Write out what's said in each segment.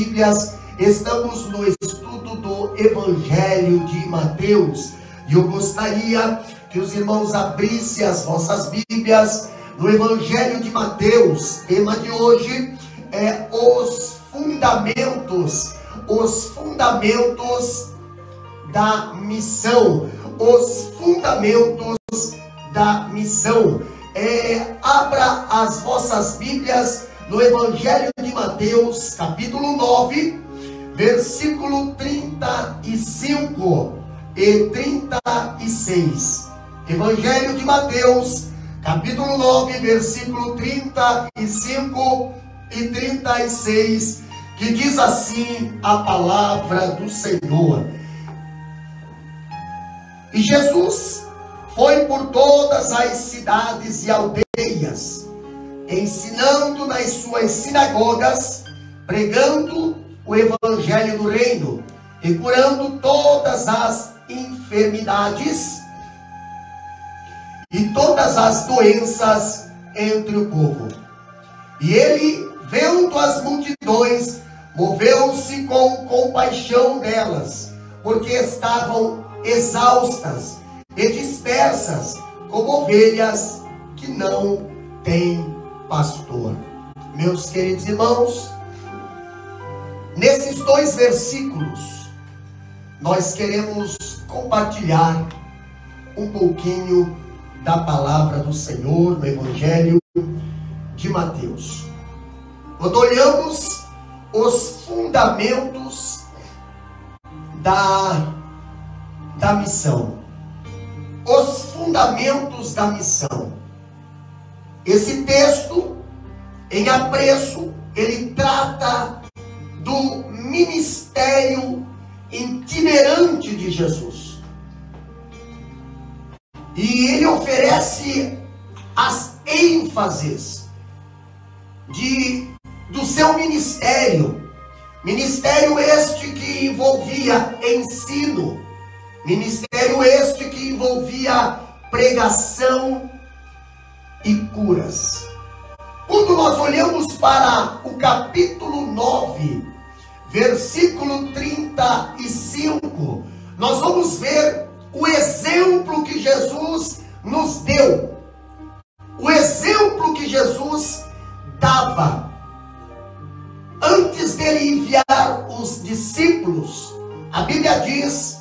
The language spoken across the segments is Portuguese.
Bíblias, estamos no estudo do Evangelho de Mateus. E eu gostaria que os irmãos abrissem as vossas Bíblias no Evangelho de Mateus. O tema de hoje é os fundamentos da missão. Os fundamentos da missão. Abra as vossas Bíblias no Evangelho de Mateus, capítulo 9, versículo 35 e 36. Evangelho de Mateus, capítulo 9, versículo 35 e 36, que diz assim a palavra do Senhor. E Jesus foi por todas as cidades e aldeias, ensinando nas suas sinagogas, pregando o evangelho do reino e curando todas as enfermidades e todas as doenças entre o povo. E ele, vendo as multidões, moveu-se com compaixão delas, porque estavam exaustas e dispersas, como ovelhas que não têm pastor. Meus queridos irmãos, nesses dois versículos, nós queremos compartilhar um pouquinho da palavra do Senhor no Evangelho de Mateus. Quando olhamos os fundamentos da missão, os fundamentos da missão, esse texto, em apreço, ele trata do ministério itinerante de Jesus. E ele oferece as ênfases do seu ministério. Ministério este que envolvia ensino. Ministério este que envolvia pregação e curas. Quando nós olhamos para o capítulo 9, versículo 35, nós vamos ver o exemplo que Jesus nos deu. O exemplo que Jesus dava. Antes dele enviar os discípulos, a Bíblia diz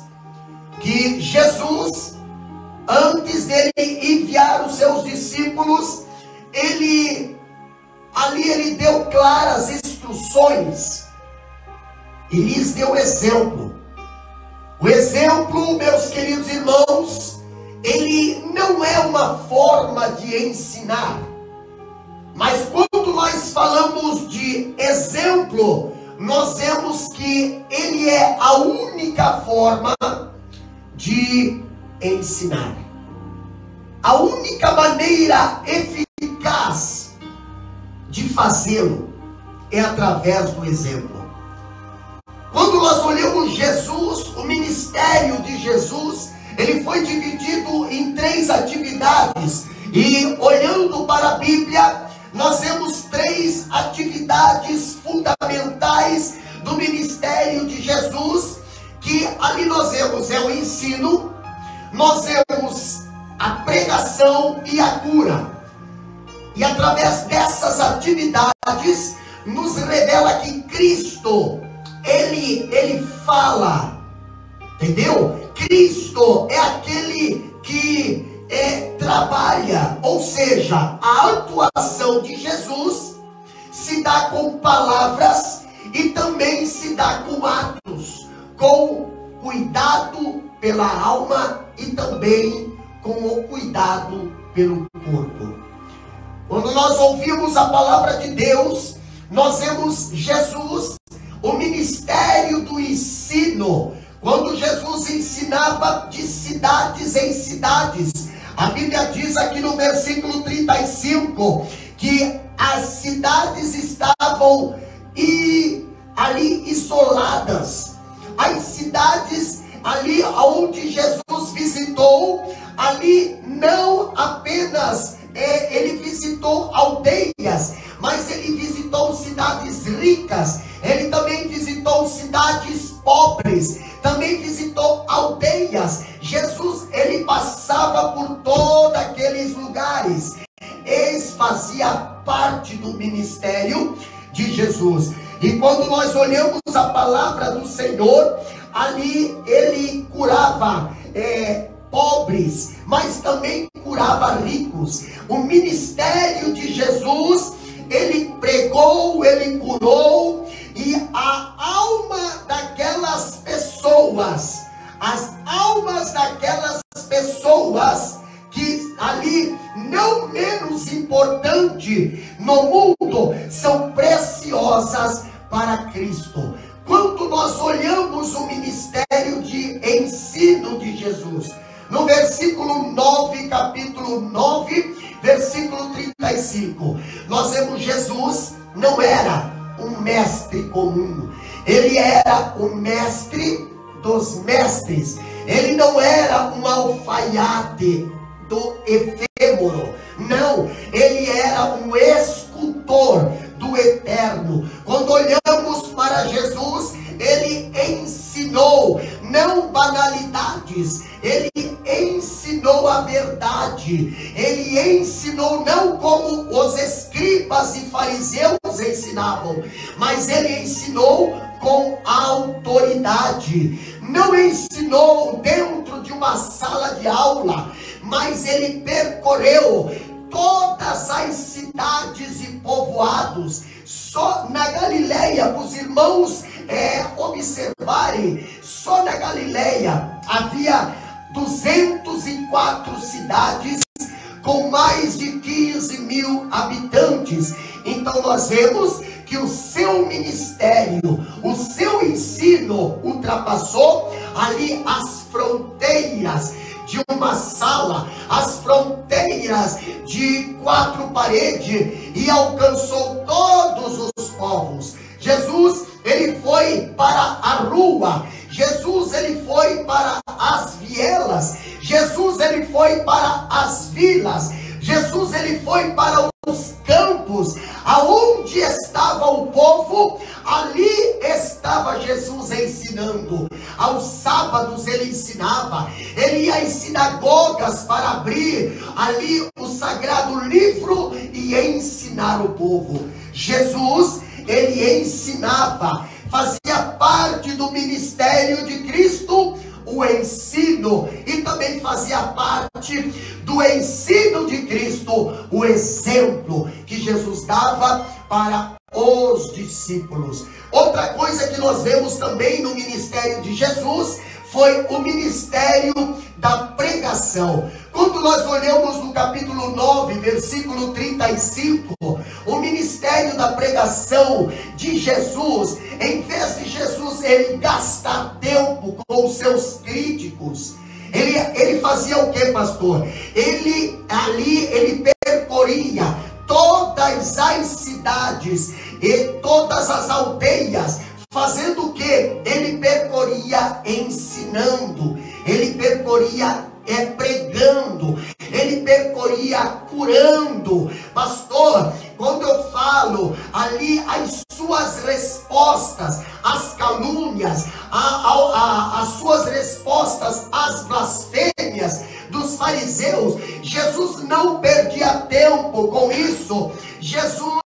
que Jesus, antes dele enviar os seus discípulos, ele deu claras instruções e lhes deu exemplo. O exemplo, meus queridos irmãos, ele não é uma forma de ensinar, mas quando nós falamos de exemplo, nós vemos que ele é a única forma de ensinar. A única maneira eficaz de fazê-lo é através do exemplo. Quando nós olhamos Jesus, o ministério de Jesus, ele foi dividido em 3 atividades. E olhando para a Bíblia, nós vemos 3 atividades fundamentais do ministério de Jesus, que ali nós vemos o ensino, nós vemos a pregação e a cura. E através dessas atividades, nos revela que Cristo, ele fala, entendeu? Cristo é aquele que trabalha, ou seja, a atuação de Jesus se dá com palavras e também se dá com atos, com cuidado pela alma e também com o cuidado pelo corpo. Quando nós ouvimos a palavra de Deus, nós vemos Jesus, o ministério do ensino. Quando Jesus ensinava de cidades em cidades, a Bíblia diz aqui no versículo 35 que as cidades estavam ali isoladas. As cidades ali onde Jesus visitou, ali não apenas ele visitou aldeias, mas ele visitou cidades ricas, ele também pobres, também visitou aldeias. Jesus, ele passava por todos aqueles lugares. Esse fazia parte do ministério de Jesus. E quando nós olhamos a palavra do Senhor, ali ele curava pobres, mas também curava ricos. O ministério de Jesus, ele pregou, ele curou, e a alma daquelas pessoas, as almas daquelas pessoas que ali, não menos importante no mundo, são preciosas para Cristo. Quando nós olhamos o ministério de ensino de Jesus, no versículo 9, capítulo 9, versículo 35, nós vemos Jesus não era um mestre comum, ele era o mestre dos mestres. Ele não era um alfaiate do efêmero, não, ele era um escultor do eterno. Quando olhamos para Jesus, ele ensinou não banalidades, ele ensinou a verdade, ele ensinou não como os escribas e fariseus ensinavam, mas ele ensinou com autoridade. Não ensinou dentro de uma sala de aula, mas ele percorreu todas as cidades e povoados. Só na Galileia, os irmãos observarem, só na Galileia havia 204 cidades com mais de 15 mil habitantes. Então nós vemos que o seu ministério, o seu ensino ultrapassou ali as fronteiras de uma sala, as fronteiras de 4 paredes, e alcançou todos os povos. Jesus, ele foi para a rua, Jesus, ele foi para as vielas, Jesus, ele foi para as vilas, Jesus, ele foi para os campos, aonde estava o povo, ali estava Jesus ensinando. Aos sábados ele ensinava, ele ia às sinagogas para abrir ali o sagrado livro e ensinar o povo. Jesus, ele ensinava, fazia parte do ministério de Cristo, o ensino, e também fazia parte do ensino de Cristo o exemplo que Jesus dava para os discípulos. Outra coisa que nós vemos também no ministério de Jesus foi o ministério da pregação. Quando nós olhamos no capítulo 9, versículo 35, o ministério da pregação de Jesus, em vez de Jesus ele gastar tempo com os seus críticos, ele fazia o que, pastor? Ele percorria todas as cidades e todas as aldeias, fazendo o que? Ele percorria ensinando, ele percorria pregando, ele percorria curando. Pastor, quando eu falo ali as suas respostas às calúnias, as suas respostas às blasfêmias dos fariseus, Jesus não perdia tempo com isso. Jesus,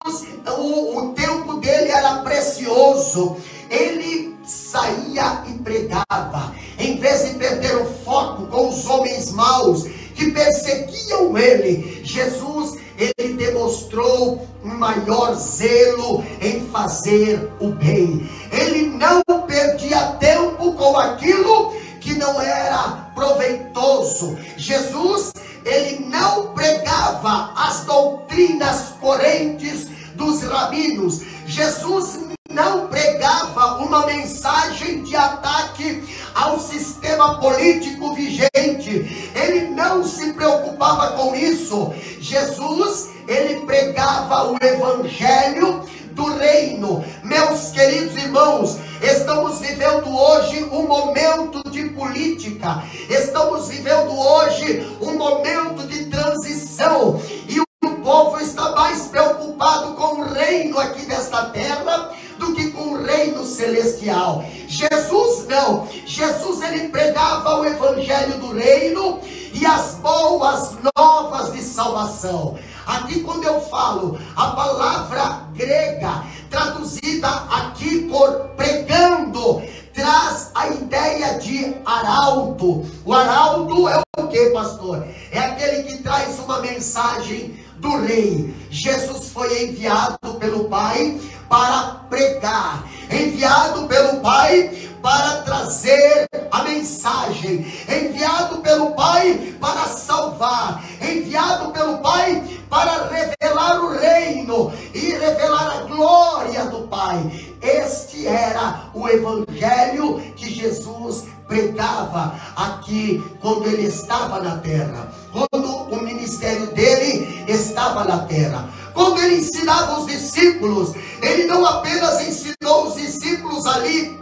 o tempo dele era precioso. Ele saía e pregava, em vez de perder o foco com os homens maus que perseguiam ele. Jesus, ele demonstrou um maior zelo em fazer o bem. Ele não perdia tempo com aquilo que não era proveitoso. Jesus, ele não pregava as doutrinas correntes dos rabinos. Jesus não pregava uma mensagem de ataque ao sistema político vigente. Ele não se preocupava com isso. Jesus, ele pregava o evangelho do reino. Meus queridos irmãos, estamos vivendo hoje um momento de política, estamos vivendo hoje um momento de transição, e o povo está mais preocupado com o reino aqui desta terra do que com o reino celestial. Jesus Não, Jesus ele pregava o evangelho do reino e as boas novas de salvação. Aqui quando eu falo a palavra grega traduzida aqui por pregando, traz a ideia de arauto. O arauto é o que, pastor? É aquele que traz uma mensagem do rei. Jesus foi enviado pelo Pai para pregar, enviado pelo Pai para trazer a mensagem, enviado pelo Pai para salvar, enviado pelo Pai para revelar o reino e revelar a glória do Pai. Este era o evangelho que Jesus pregava aqui quando ele estava na terra, quando o ministério dele estava na terra. Quando ele ensinava os discípulos, ele não apenas ensinou os discípulos ali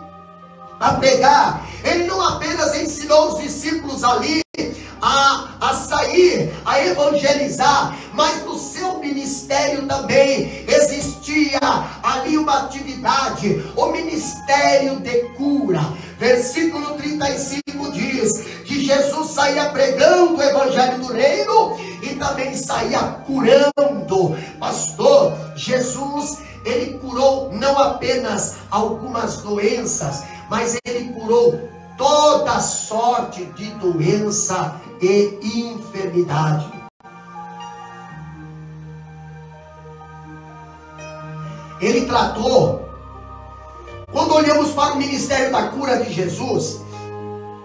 a pregar, ele não apenas ensinou os discípulos ali a sair, a evangelizar, mas no seu ministério também existia ali uma atividade, o ministério de cura. Versículo 35 diz que Jesus saía pregando o evangelho do reino e também saía curando. Pastor, Jesus, ele curou não apenas algumas doenças, mas ele curou toda sorte de doença e enfermidade. Ele tratou, quando olhamos para o ministério da cura de Jesus,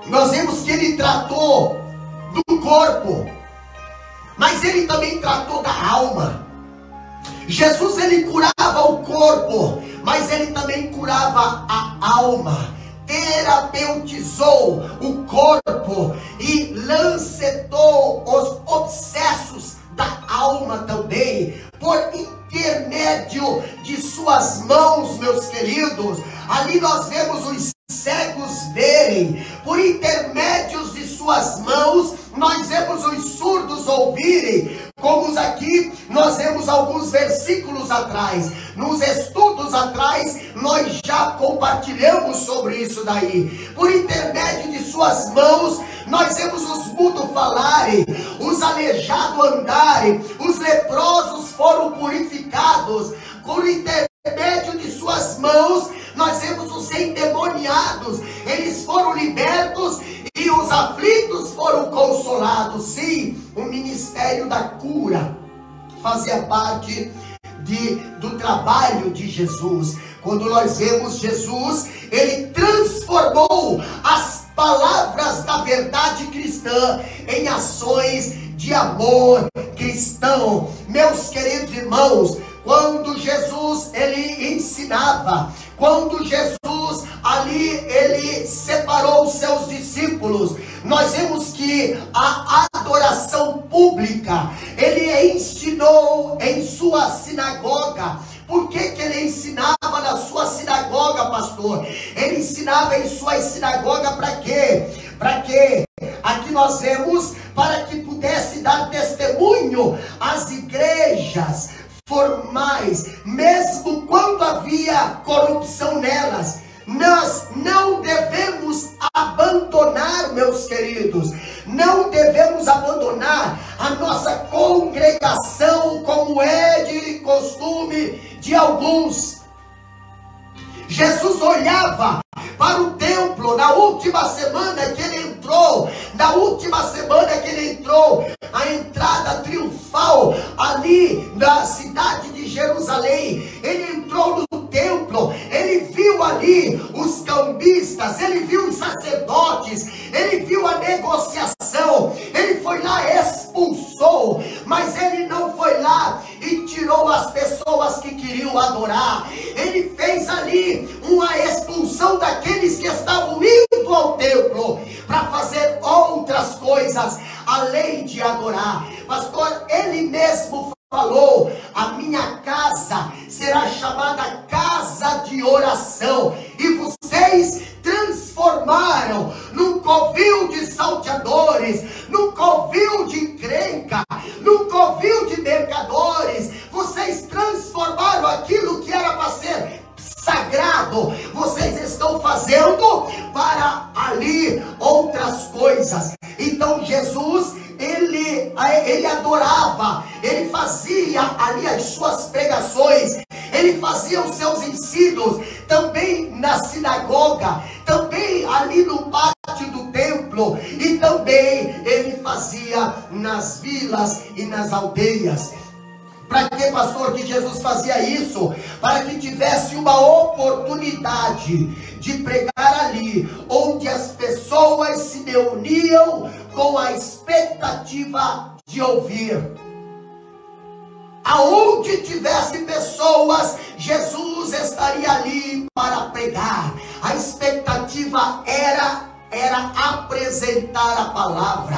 nós vemos que ele tratou do corpo, mas ele também tratou da alma. Jesus ele curava o corpo, mas ele também curava a alma. Terapeutizou o corpo e lancetou os obsessos da alma também, por intermédio de suas mãos, meus queridos. Ali nós vemos os cegos verem, por intermédios de suas mãos nós vemos os surdos ouvirem, como aqui nós vemos alguns versículos atrás, nos estudos atrás nós já compartilhamos sobre isso daí. Por intermédio de suas mãos nós vemos os mudos falarem, os aleijados andarem, os leprosos foram purificados. Por intermédio de suas mãos nós vemos os endemoniados, eles foram libertos e os aflitos foram consolados. Sim, o ministério da cura fazia parte do trabalho de Jesus. Quando nós vemos Jesus, ele transformou as palavras da verdade cristã em ações de amor cristão. Meus queridos irmãos, quando Jesus ele ensinava, quando Jesus ali ele separou os seus discípulos, nós vemos que a adoração pública ele ensinou em sua sinagoga. Por que ele ensinava na sua sinagoga, pastor? Ele ensinava em sua sinagoga para quê? Para quê? Aqui nós vemos para que pudesse dar testemunho às igrejas formais, mesmo quando havia corrupção nelas. Nós não devemos abandonar, meus queridos, não devemos abandonar a nossa congregação, como é de costume de alguns. Jesus olhava para o templo na última semana que ele entrou, a entrada triunfal ali na cidade de Jerusalém. Ele entrou no templo, ele viu ali os cambistas, ele viu os sacerdotes, ele viu a negociação, ele foi lá e expulsou, mas ele não foi lá e tirou as pessoas que queriam adorar. Ele fez ali uma expulsão daqueles que estavam indo ao templo para fazer outras coisas além de adorar. Pastor, ele mesmo falou: a minha casa será chamada casa de oração, e vocês transformaram num covil de salteadores, num covil de encrenca, num covil de mercadores. Vocês transformaram aquilo que era para ser sagrado, vocês estão fazendo para coisas. Então Jesus, ele adorava, ele fazia ali as suas pregações, ele fazia os seus ensinos, também na sinagoga, também ali no pátio do templo, e também ele fazia nas vilas e nas aldeias. Para que, pastor, que Jesus fazia isso? Para que tivesse uma oportunidade de pregar ali, onde as pessoas se reuniam com a expectativa de ouvir. Aonde tivesse pessoas, Jesus estaria ali para pregar. A expectativa era apresentar a palavra.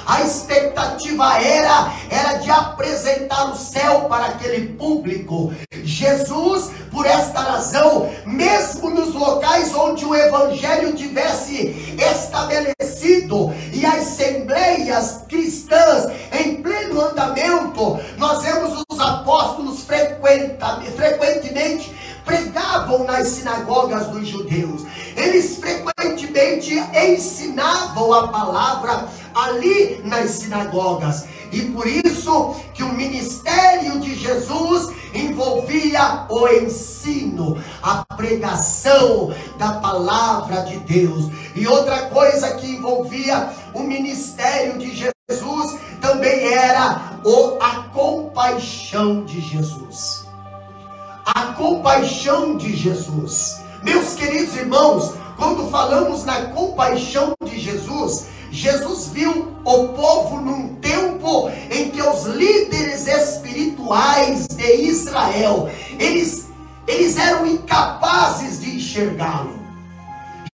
A expectativa era de apresentar o céu para aquele público. Jesus, por esta razão, mesmo nos locais onde o evangelho tivesse estabelecido e as assembleias cristãs em pleno andamento, nós vemos os apóstolos frequentemente pregavam nas sinagogas dos judeus. Eles frequentemente ensinavam a palavra ali nas sinagogas. E por isso que o ministério de Jesus envolvia o ensino, a pregação da palavra de Deus. E outra coisa que envolvia o ministério de Jesus também era a compaixão de Jesus. A compaixão de Jesus. Meus queridos irmãos, quando falamos na compaixão de Jesus, Jesus viu o povo num tempo em que os líderes espirituais de Israel, eles eram incapazes de enxergá-lo.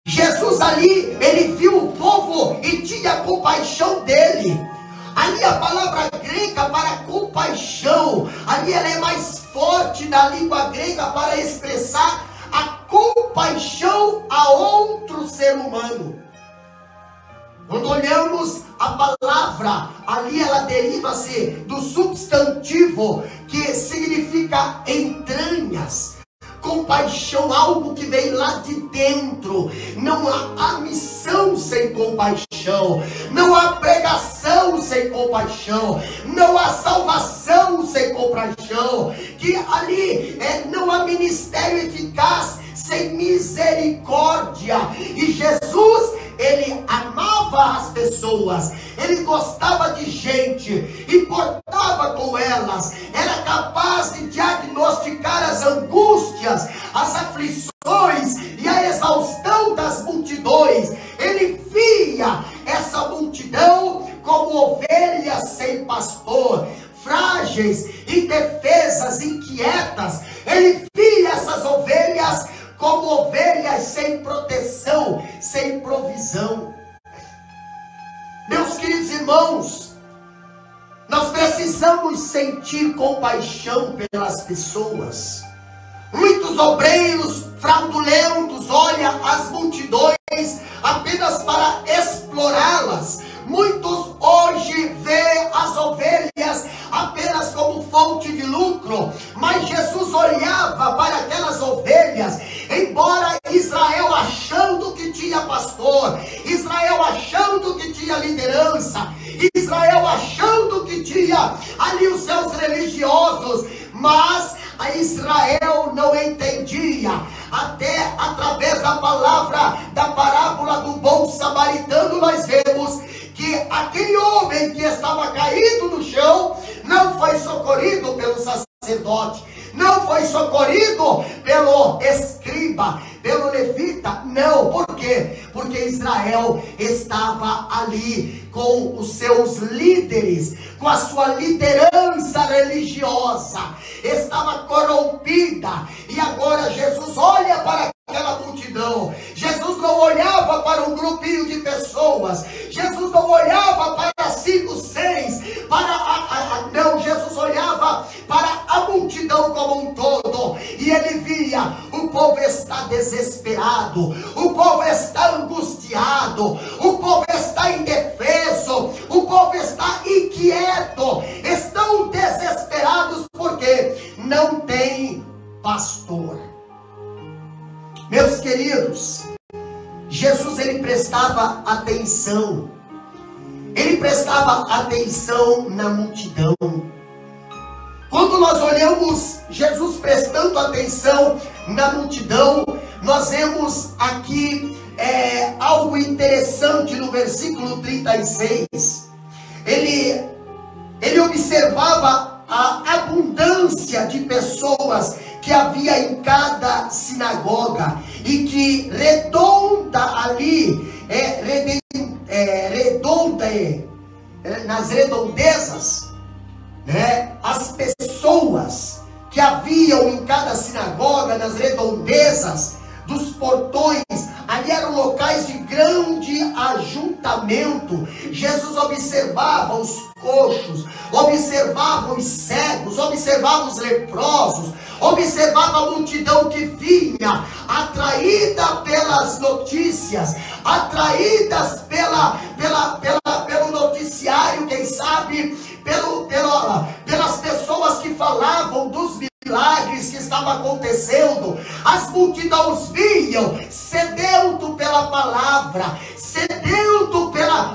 Jesus ali, ele viu o povo e tinha compaixão dele. Ali a palavra grega para compaixão, ali ela é mais forte da língua grega para expressar a compaixão a outro ser humano. Quando olhamos a palavra, ali ela deriva-se do substantivo que significa entranhas. Compaixão, algo que vem lá de dentro. Não há missão sem compaixão, não há pregação sem compaixão, não há salvação sem compaixão, que ali não há ministério eficaz sem misericórdia. E Jesus, ele amava as pessoas, ele gostava de gente, importava com elas, era capaz de diagnosticar as angústias, as aflições e a exaustão das multidões. Ele via essa multidão como ovelhas sem pastor, frágeis, indefesas, inquietas. Ele via essas ovelhas como ovelhas sem proteção, sem provisão. Meus queridos irmãos, nós precisamos sentir compaixão pelas pessoas. Muitos obreiros fraudulentos olham as multidões apenas para explorá-las. Muitos hoje veem as ovelhas apenas como fonte de lucro, mas Jesus olhava para aquelas ovelhas, embora Israel achando que tinha pastor, Israel achando que tinha liderança, Israel achando que tinha ali os seus religiosos, mas a Israel não entendia. Até através da palavra, da parábola do bom samaritano, nós vemos que aquele homem que estava caído no chão não foi socorrido pelo sacerdote, não foi socorrido pelo escriba, pelo levita, não. Por quê? Porque Israel estava ali com os seus líderes, com a sua liderança religiosa, estava corrompida. E agora Jesus olha para aquela multidão. Jesus não olhava para um grupinho de pessoas, Jesus não olhava para 5, 6, não, Jesus olhava para a multidão como um todo, e ele via: o povo está desesperado, o povo está angustiado, o povo está indefeso, o povo está inquieto, estão desesperados porque não tem pastor. Meus queridos, Jesus, ele prestava atenção ele prestava atenção na multidão. Quando nós olhamos Jesus prestando atenção na multidão, nós vemos aqui algo interessante no versículo 36. Ele observava a abundância de pessoas que havia em cada sinagoga, e que nas redondezas, né, as pessoas que haviam em cada sinagoga, nas redondezas dos portões, ali eram locais de grande ajuntamento. Jesus observava os coxos, observava os cegos, observava os leprosos, observava a multidão que vinha, atraída pelas notícias, atraídas pelo noticiário, quem sabe, pelas pessoas que falavam dos milagres que estavam acontecendo. As multidões vinham sedento pela palavra, sedento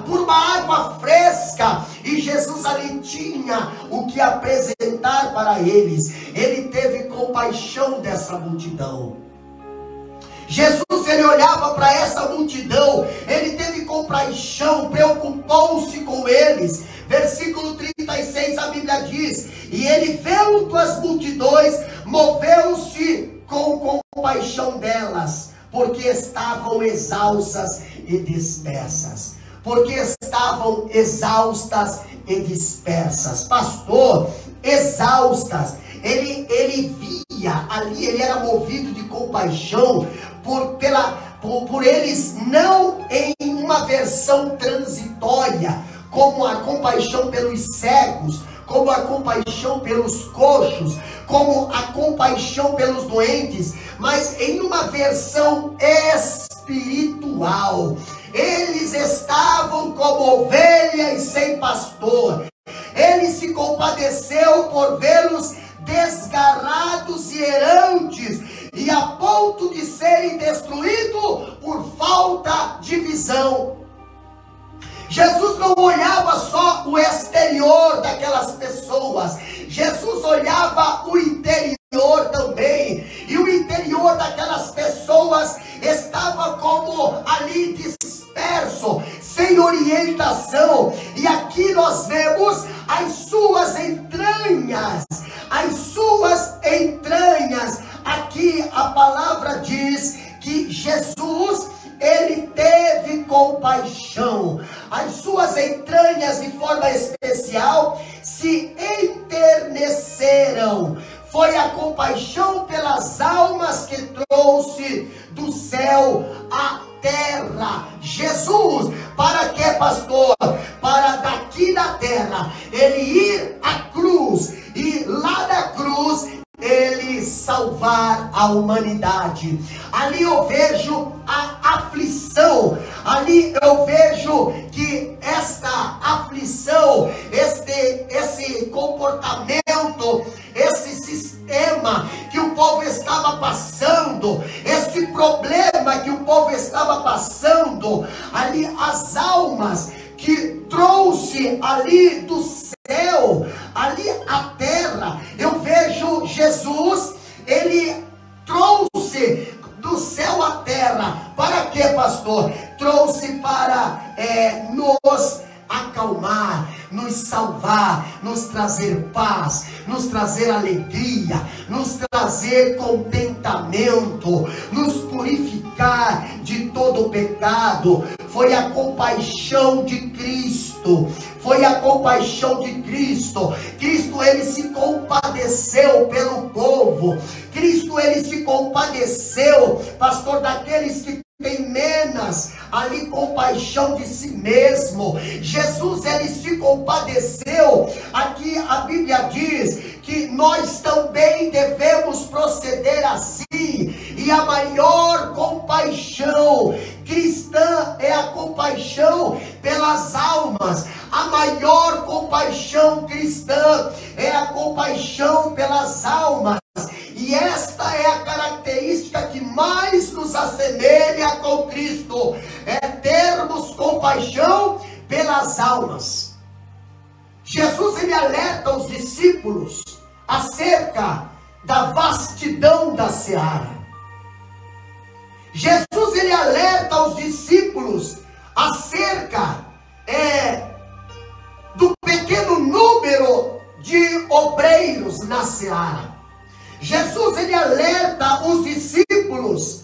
por uma água fresca, e Jesus ali tinha o que apresentar para eles. Ele teve compaixão dessa multidão. Jesus, ele olhava para essa multidão, ele teve compaixão, preocupou-se com eles. Versículo 36, a Bíblia diz: e ele, vendo as multidões, moveu-se com compaixão delas, porque estavam exaustas e dispersas. Porque estavam exaustas e dispersas. Pastor, exaustas. Ele via ali, ele era movido de compaixão por eles, não em uma versão transitória, como a compaixão pelos cegos, como a compaixão pelos coxos, como a compaixão pelos doentes, mas em uma versão espiritual. Eles estavam como ovelhas sem pastor. Ele se compadeceu por vê-los desgarrados e errantes, e a ponto de serem destruídos por falta de visão. Jesus não olhava só o exterior daquelas pessoas, Jesus olhava o interior também, e o interior daquelas pessoas estava como ali disperso, sem orientação. E aqui nós vemos as suas entranhas, aqui a palavra diz que Jesus, ele teve compaixão. As suas entranhas, de forma especial, se enterneceram. Foi a compaixão pelas almas que trouxe do céu à terra. Jesus, para quê, pastor? Para daqui da terra, ele ir à cruz, e lá da cruz ele salvar a humanidade. Ali eu vejo a aflição, ali eu vejo que esta aflição, esse comportamento, esse sistema que o povo estava passando, este problema que o povo estava passando, ali as almas que trouxe ali do céu, ali a terra. Eu vejo Jesus, ele trouxe do céu à terra. Para quê, pastor? Trouxe para nos acalmar, nos salvar, nos trazer paz, nos trazer alegria, nos trazer contentamento, nos purificar de todo o pecado. Foi a compaixão de Cristo, foi a compaixão de Cristo. Cristo, ele se compadeceu pelo povo. Cristo, ele se compadeceu, pastor, daqueles que tem menos ali compaixão de si mesmo. Jesus, ele se compadeceu. Aqui a Bíblia diz que nós também devemos proceder assim. E a maior compaixão cristã é a compaixão pelas almas. A maior compaixão cristã é a compaixão pelas almas. E esta é a característica que mais nos assemelha com Cristo, é termos compaixão pelas almas. Jesus, ele alerta os discípulos acerca da vastidão da seara. Jesus, ele alerta os discípulos acerca do pequeno número de obreiros na seara. Jesus, ele alerta os discípulos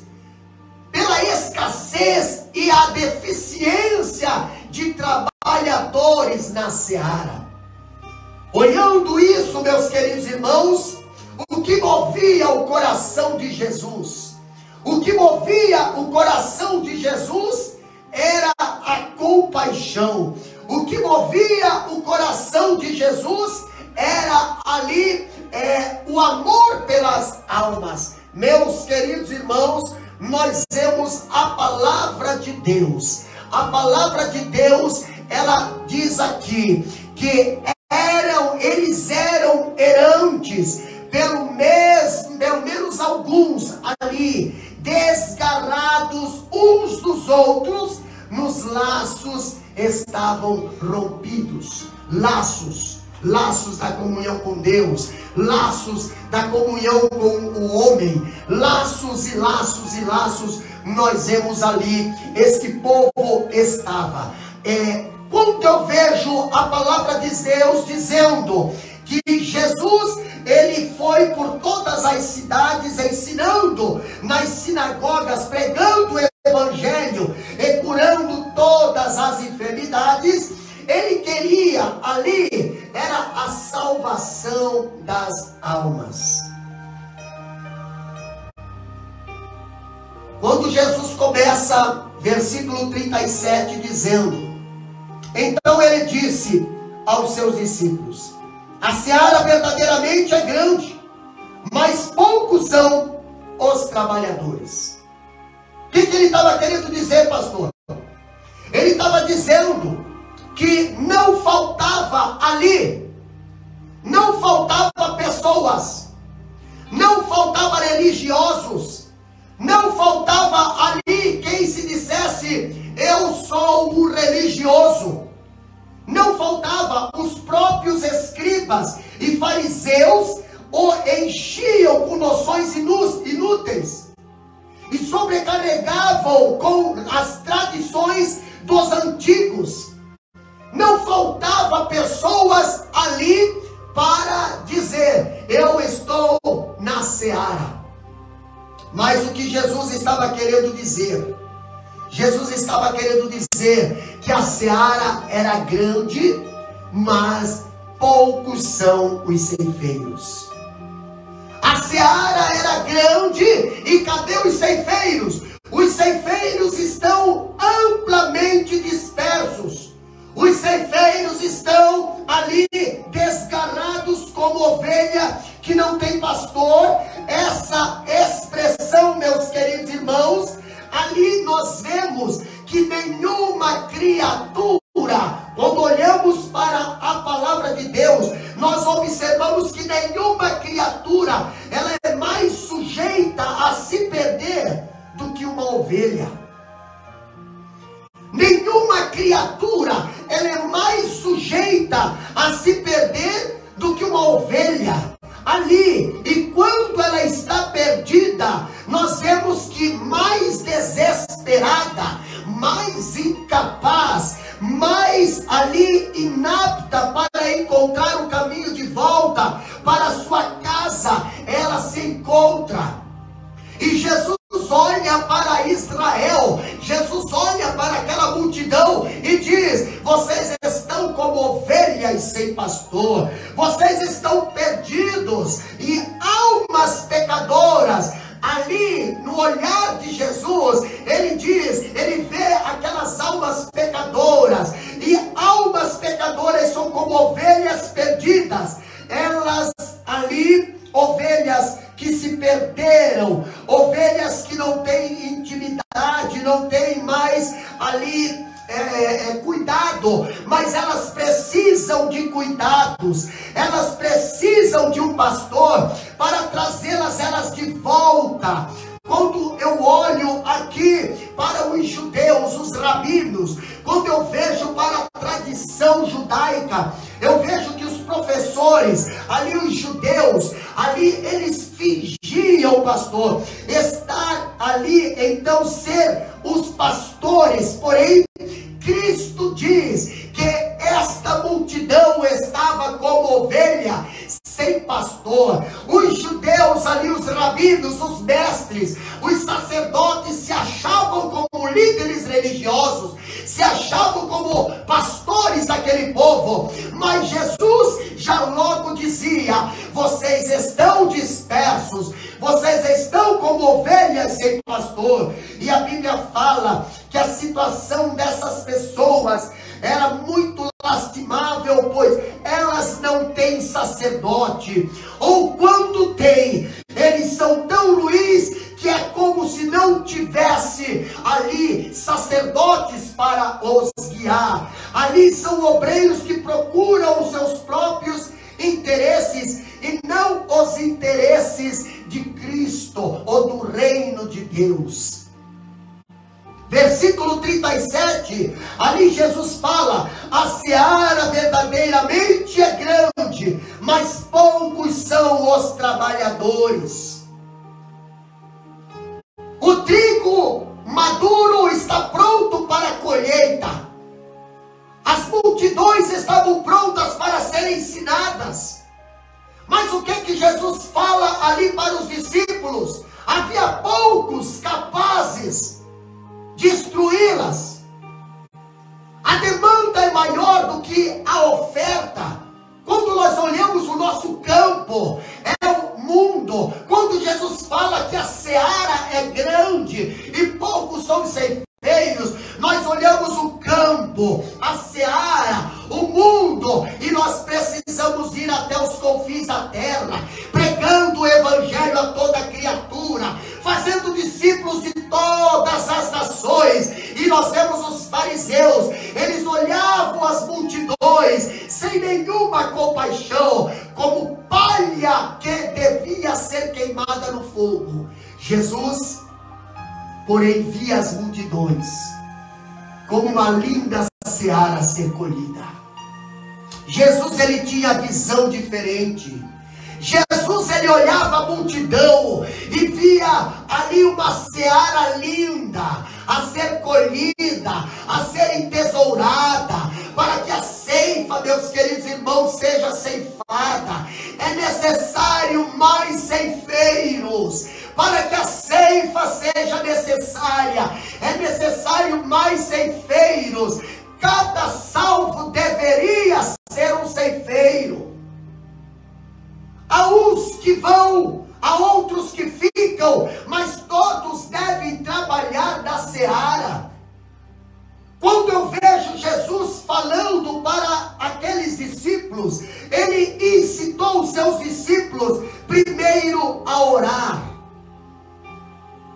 pela escassez e a deficiência de trabalhadores na seara. Olhando isso, meus queridos irmãos, o que movia o coração de Jesus? O que movia o coração de Jesus era a compaixão. O que movia o coração de Jesus era ali o amor pelas almas. Meus queridos irmãos, nós vemos a palavra de Deus. A palavra de Deus, ela diz aqui que eles eram errantes, pelo menos alguns ali, desgarrados uns dos outros, nos laços estavam rompidos. Laços da comunhão com Deus, laços da comunhão com o homem, laços e laços e laços, nós vemos ali, este povo estava. Quando eu vejo a palavra de Deus dizendo que Jesus, ele foi por todas as cidades, ensinando nas sinagogas, pregando o evangelho e curando todas as enfermidades, ele queria ali, era a salvação das almas. Quando Jesus começa, versículo 37, dizendo: então ele disse aos seus discípulos: a seara verdadeiramente é grande, mas poucos são os trabalhadores. O que ele estava querendo dizer, pastor? Ele estava dizendo que não faltava ali, não faltava pessoas, não faltava religiosos, não faltava ali quem se dissesse: eu sou o religioso. Não faltava, os próprios escribas e fariseus o enchiam com noções inúteis e sobrecarregavam com as tradições dos antigos. Não faltava pessoas ali para dizer: eu estou na seara. Mas o que Jesus estava querendo dizer? Jesus estava querendo dizer que a seara era grande, mas poucos são os ceifeiros. A seara era grande, e cadê os ceifeiros? Os ceifeiros estão amplamente dispersos. Os ceifeiros estão ali desgarrados como ovelha que não tem pastor. Essa expressão, meus queridos irmãos, ali nós vemos que nenhuma criatura, quando olhamos para a palavra de Deus, nós observamos que nenhuma criatura, ela é mais sujeita a se perder do que uma ovelha. Nenhuma criatura, ela é mais sujeita a se perder do que uma ovelha. Ali, e quando ela está perdida, nós vemos que mais desesperada, mais incapaz, mais ali inapta para encontrar o caminho de volta para a sua casa, ela se encontra. E Jesus olha para Israel, Jesus olha para aquela multidão e diz: vocês estão como ovelhas sem pastor, vocês estão perdidos, e almas pecadoras. Ali no olhar de Jesus, ele diz, ele vê aquelas almas pecadoras, e almas pecadoras são como ovelhas perdidas. Elas ali, ovelhas que se perderam, ovelhas que não têm intimidade, não têm mais ali cuidado, mas elas precisam de cuidados, elas precisam de um pastor para trazê-las elas de volta. Quando eu olho aqui para os judeus, os rabinos, quando eu vejo para visão judaica, eu vejo que os professores, ali os judeus, ali eles fingiam, pastor, estar ali, então ser os pastores, porém Cristo diz que esta multidão estava como ovelha sem pastor. Os judeus ali, os rabinos, os mestres, os sacerdotes se achavam como líderes religiosos, se achavam como pastores daquele povo, mas Jesus já logo dizia: vocês estão dispersos, vocês estão como ovelhas sem pastor. E a Bíblia fala que a situação dessas pessoas era muito lastimável, pois elas não têm sacerdote, ou quando tem, eles são tão ruins que é como se não tivesse ali sacerdotes para os guiar. Ali são obreiros que procuram os seus próprios interesses e não os interesses de Cristo ou do reino de Deus. Versículo 37, ali Jesus fala: a seara verdadeiramente é grande, mas poucos são os trabalhadores. O trigo maduro está pronto para a colheita. As multidões estavam prontas para serem ensinadas. Mas o que Jesus fala ali para os discípulos? Havia poucos capazes de instruí-las. A demanda é maior do que a oferta. Quando nós olhamos o nosso campo, é o mundo. Quando Jesus fala que a seara é grande e poucos são os ceifeiros, nós olhamos o campo, a seara, o mundo, e nós precisamos ir até os confins da terra, pregando o evangelho a toda criatura, fazendo discípulos de todas as nações. E nós vemos os fariseus, eles olhavam as multidões sem nenhuma compaixão, como palha que devia ser queimada no fogo. Jesus, porém, via as multidões como uma linda seara a ser colhida. Jesus, ele tinha visão diferente. Jesus, ele olhava a multidão e via ali uma seara linda a ser colhida, a ser entesourada, para que a ceifa, meus queridos irmãos, seja ceifada. É necessário mais ceifeiros. Para que a ceifa seja necessária, é necessário mais ceifeiros. Cada salvo deveria ser um ceifeiro. Há uns que vão, há outros que ficam, mas todos devem trabalhar na seara. Quando eu vejo Jesus falando para aqueles discípulos, ele incitou os seus discípulos primeiro a orar.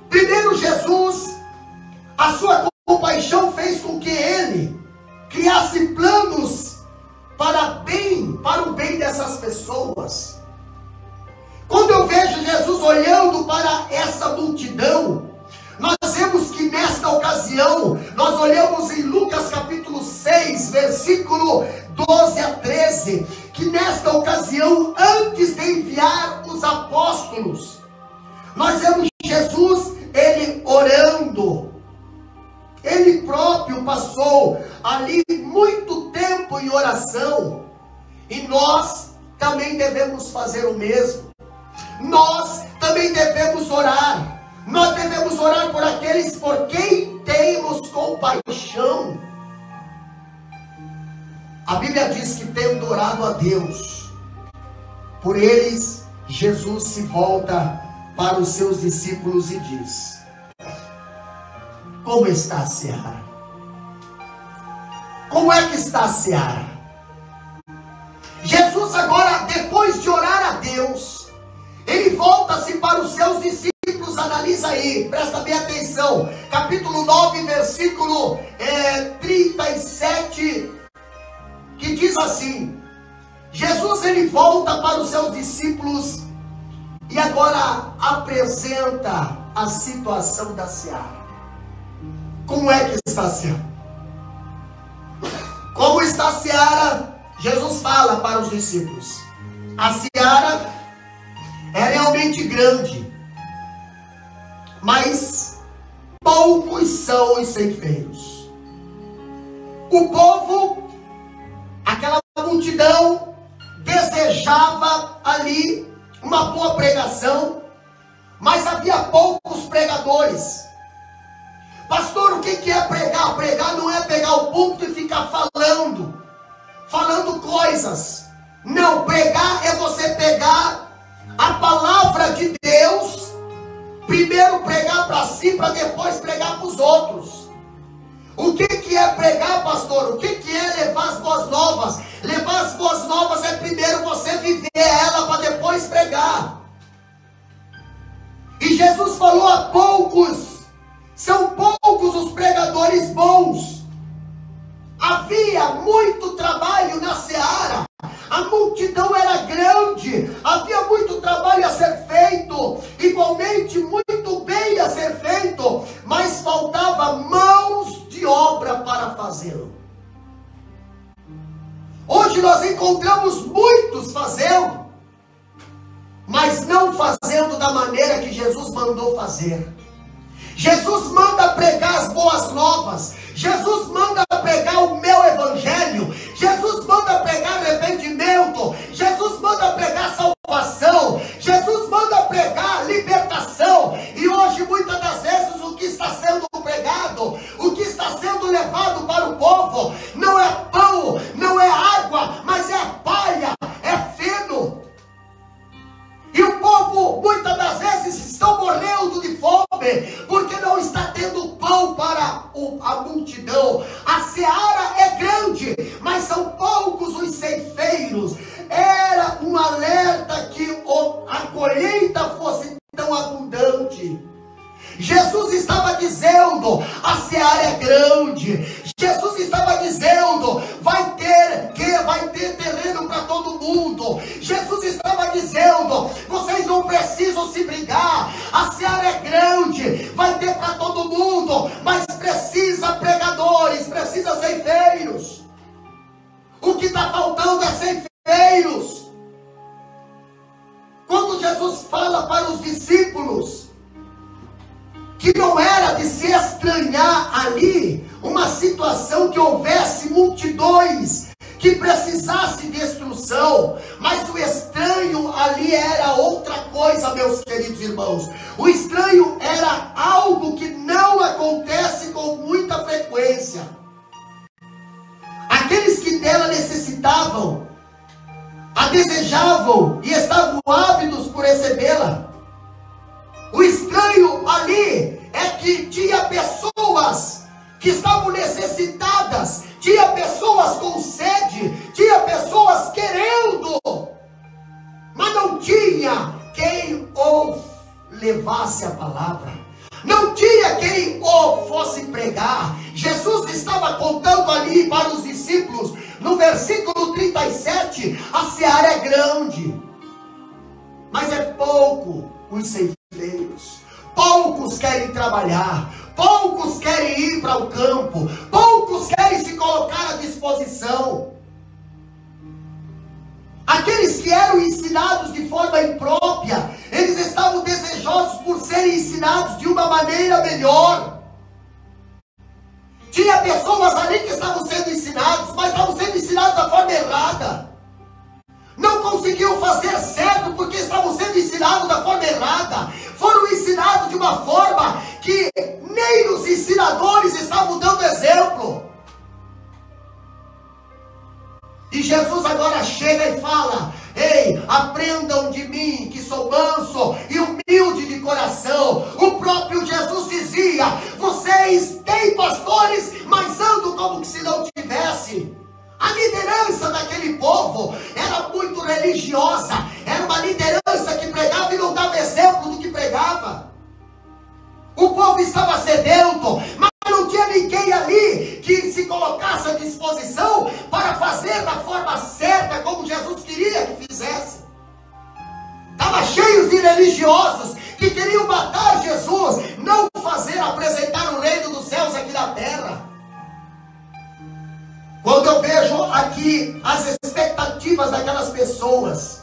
Primeiro, Jesus, a sua compaixão fez com que ele criasse planos para o bem dessas pessoas. Quando eu vejo Jesus olhando para essa multidão, nós vemos que nesta ocasião, nós olhamos em Lucas capítulo 6, versículo 12 a 13, que nesta ocasião, antes de enviar os apóstolos, nós vemos Jesus, ele orando. Ele próprio passou ali muito tempo em oração, e nós também devemos fazer o mesmo. Nós também devemos orar. Nós devemos orar por aqueles por quem temos compaixão. A Bíblia diz que, tendo orado a Deus por eles, Jesus se volta para os seus discípulos e diz: como está a seara? Como é que está a seara? Jesus agora, depois de orar a Deus, ele volta-se para os seus discípulos. Analisa aí, presta bem atenção, capítulo 9, versículo 37, que diz assim: Jesus, ele volta para os seus discípulos e agora apresenta a situação da seara. Como é que está a seara? Como Mas da seara, Jesus fala para os discípulos: a seara é realmente grande, mas poucos são os ceifeiros. O povo, aquela multidão, desejava ali uma boa pregação, mas havia poucos pregadores. Pastor, o que é pregar? Pregar não é pegar o púlpito e ficar falando coisas. Não, pregar é você pegar a palavra de Deus, primeiro pregar para si, para depois pregar para os outros. O que é pregar, pastor? O que é levar as boas novas? Levar as boas novas é primeiro você viver ela, para depois pregar. E Jesus falou a poucos. São poucos os pregadores bons. Havia muito trabalho na seara. A multidão era grande. Havia muito trabalho a ser feito. Igualmente, muito bem a ser feito. Mas faltava mãos de obra para fazê-lo. Hoje nós encontramos muitos fazendo, mas não fazendo da maneira que Jesus mandou fazer. Jesus manda pregar as boas novas. Jesus manda pregar o meu evangelho. Jesus manda pregar arrependimento. Jesus manda pregar salvação. Jesus manda pregar libertação. E hoje, muitas das vezes, o que está sendo pregado, o que está sendo levado para o povo, não é pão, não é água, mas é palha, é feno. E o povo, muitas das vezes, estão morrendo de fome, porque não está tendo pão para a multidão. A seara é grande, mas são poucos os ceifeiros. Era um alerta que a colheita fosse tão abundante. Jesus estava dizendo: a seara é grande. Jesus estava dizendo: vai ter terreno para todo mundo. Jesus estava dizendo: vocês não precisam se brigar. A seara é grande, vai ter para todo mundo, mas precisa pregadores, precisa ceifeiros. O que está faltando é ceifeiros. Quando Jesus fala para os discípulos que não era de se estranhar ali uma situação que houvesse multidões que precisasse de instrução, mas o estranho ali era outra coisa, meus queridos irmãos. O estranho era algo que não acontece com muita frequência. Aqueles que dela necessitavam, a desejavam e estavam ávidos por recebê-la. O estranho ali é que tinha pessoas que estavam necessitadas, tinha pessoas com sede, tinha pessoas querendo, mas não tinha quem ou levasse a palavra, não tinha quem ou fosse pregar. Jesus estava contando ali para os discípulos, no versículo 37, a seara é grande, mas é pouco os ceifeiros. Poucos querem trabalhar, poucos querem ir para o campo, poucos querem se colocar à disposição. Aqueles que eram ensinados de forma imprópria, eles estavam desejosos por serem ensinados de uma maneira melhor. Tinha pessoas ali que estavam sendo ensinados, mas estavam sendo ensinados da forma errada. Não conseguiam fazer certo porque estavam sendo ensinados da forma errada. Foram ensinados de uma forma que nem os ensinadores estavam dando exemplo. E Jesus agora chega e fala: ei, aprendam de mim, que sou manso e humilde de coração. O próprio Jesus dizia: vocês têm pastores, mas andam como que se não tivesse. A liderança daquele povo era muito religiosa, era uma liderança que pregava e não dava exemplo do que pregava. O povo estava sedento, mas não tinha ninguém ali que se colocasse à disposição para fazer da forma certa, como Jesus queria que fizesse. Estava cheio de religiosos que queriam matar Jesus, não apresentar o reino dos céus aqui na terra. Quando eu vejo vejo aqui as expectativas daquelas pessoas.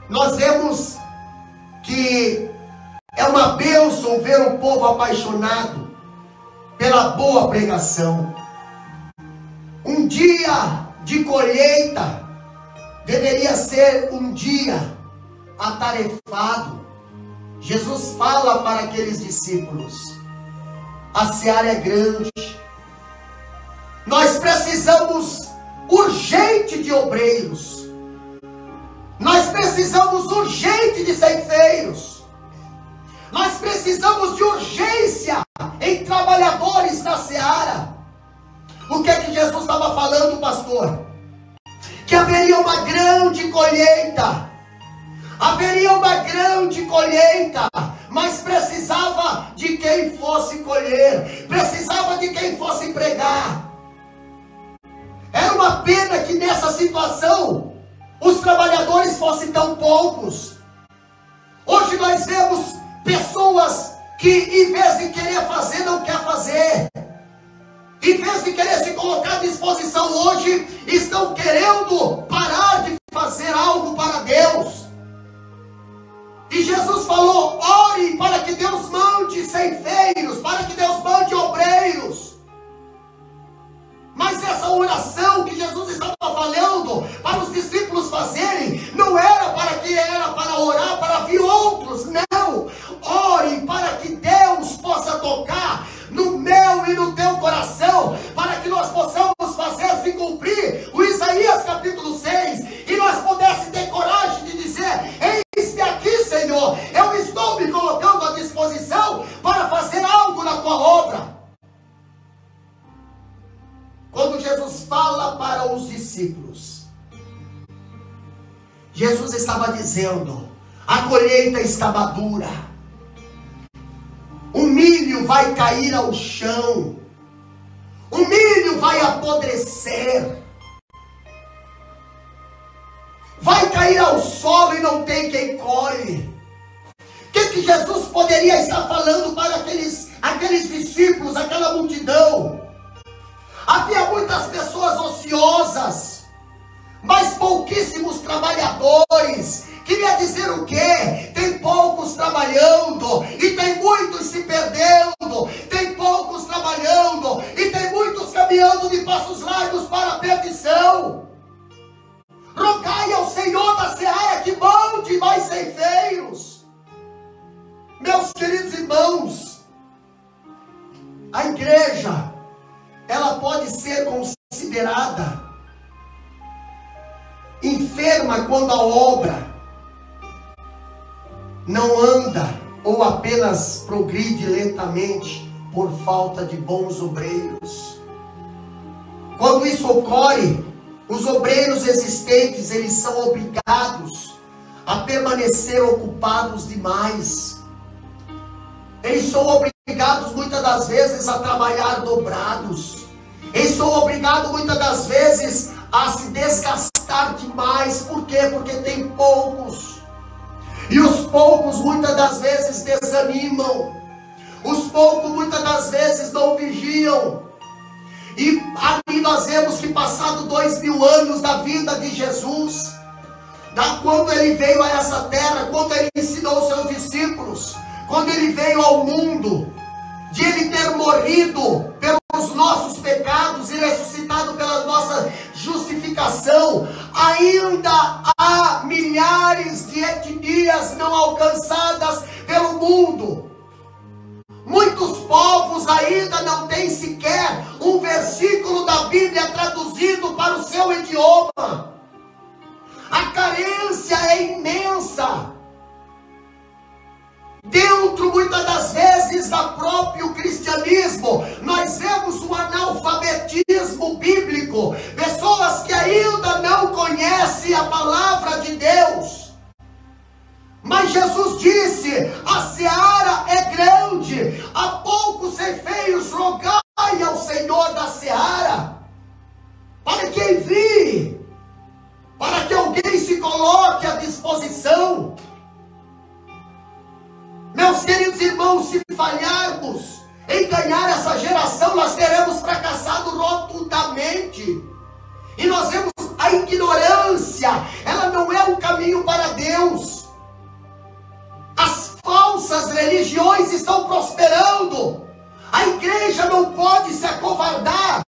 Nós vemos que é uma bênção ver o povo apaixonado pela boa pregação. Um dia de colheita deveria ser um dia atarefado. Jesus fala para aqueles discípulos: a seara é grande, nós precisamos urgente de obreiros, nós precisamos urgente de ceifeiros, nós precisamos de urgência em trabalhadores na seara. O que é que Jesus estava falando, pastor? Que haveria uma grande colheita, mas precisava de quem fosse colher, precisava de quem fosse pregar. Era uma pena que nessa situação os trabalhadores fossem tão poucos. Hoje nós vemos pessoas que, em vez de querer fazer, não quer fazer. Em vez de querer se colocar à disposição hoje, estão querendo parar de fazer algo para Deus. E Jesus falou: ore para que Deus mande ceifeiros, para que Deus mande obreiros. Mas essa oração que Jesus estava falando para os discípulos fazerem, não era para orar para vir outros, não. Ore para que Deus possa tocar no meu e no teu coração, para que nós possamos fazer se cumprir o Isaías capítulo 6, e nós pudéssemos ter coragem de dizer: eis-me aqui, Senhor, eu estou me colocando à disposição para fazer algo na tua obra. Quando Jesus fala para os discípulos, Jesus estava dizendo: a colheita está madura, o milho vai cair ao chão, o milho vai apodrecer, vai cair ao solo e não tem quem colhe. O que Jesus poderia estar falando para aqueles discípulos, aquela multidão? Havia muitas pessoas ociosas, mas pouquíssimos trabalhadores. Queria dizer o quê? Tem poucos trabalhando e tem muitos se perdendo. Tem poucos trabalhando e tem muitos caminhando de passos largos para a perdição. Rogai ao Senhor da seara que mande mais ceifeiros. Meus queridos irmãos, a igreja, ela pode ser considerada enferma quando a obra não anda ou apenas progride lentamente por falta de bons obreiros. Quando isso ocorre, os obreiros existentes, eles são obrigados a permanecer ocupados demais. Eles são obrigados muitas das vezes a trabalhar dobrados. Eles são obrigados muitas das vezes a se desgastar demais. Por quê? Porque tem poucos. E os poucos muitas das vezes desanimam. Os poucos muitas das vezes não vigiam. E ali nós vemos que passado 2000 anos da vida de Jesus, quando ele veio a essa terra, quando ele ensinou os seus discípulos, quando ele veio ao mundo, de ele ter morrido pelos nossos pecados e ressuscitado pela nossa justificação, ainda há milhares de etnias não alcançadas pelo mundo. Muitos povos ainda não têm sequer um versículo da Bíblia traduzido para o seu idioma. A carência é imensa. Dentro, muitas das vezes, do próprio cristianismo, nós vemos um analfabetismo bíblico. Pessoas que ainda não conhecem a palavra de Deus. Mas Jesus disse: a seara é grande, há poucos ceifeiros, rogai ao Senhor da seara, para que envie, para que alguém se coloque à disposição. Meus queridos irmãos, se falharmos em ganhar essa geração, nós teremos fracassado rotundamente. E nós vemos a ignorância, ela não é um caminho para Deus. As falsas religiões estão prosperando. A igreja não pode se acovardar.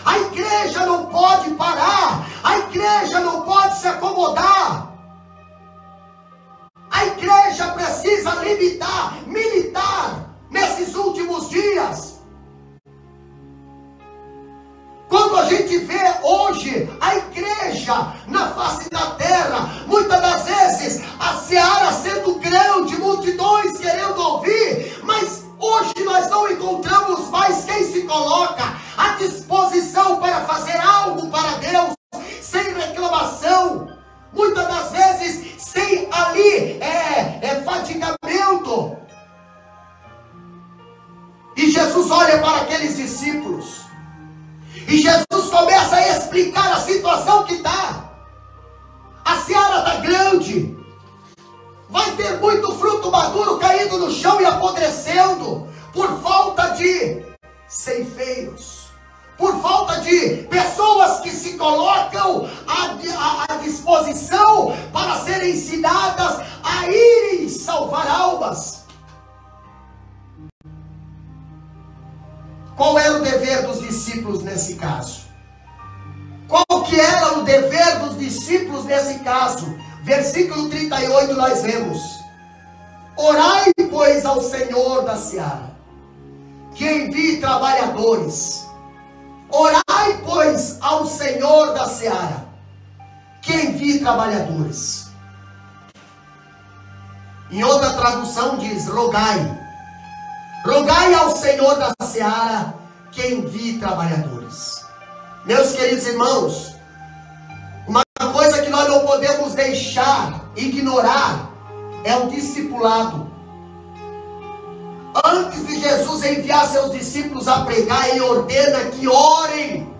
A igreja não pode parar. A igreja não pode se acomodar. A igreja precisa militar nesses últimos dias. Quando a gente vê hoje a igreja na face da terra, muitas das vezes a seara sendo grande, multidões querendo ouvir, mas hoje nós não encontramos mais quem se coloca à disposição para fazer algo para Deus, sem reclamação, muitas das vezes sem ali fadigamento. E Jesus olha para aqueles discípulos, e Jesus começa a explicar a situação que está. A seara está grande, vai ter muito fruto maduro caindo no chão e apodrecendo, por falta de ceifeiros, por falta de pessoas que se colocam à disposição para serem ensinadas a irem salvar almas. Qual era o dever dos discípulos nesse caso? Qual que era o dever dos discípulos nesse caso? Versículo 38 nós vemos: orai, pois, ao Senhor da seara, que envie trabalhadores. Orai, pois, ao Senhor da seara, que envie trabalhadores. Em outra tradução diz: rogai. Rogai ao Senhor da seara que envie trabalhadores. Meus queridos irmãos, uma coisa que nós não podemos deixar, ignorar, é o discipulado. Antes de Jesus enviar seus discípulos a pregar, Ele ordena que orem.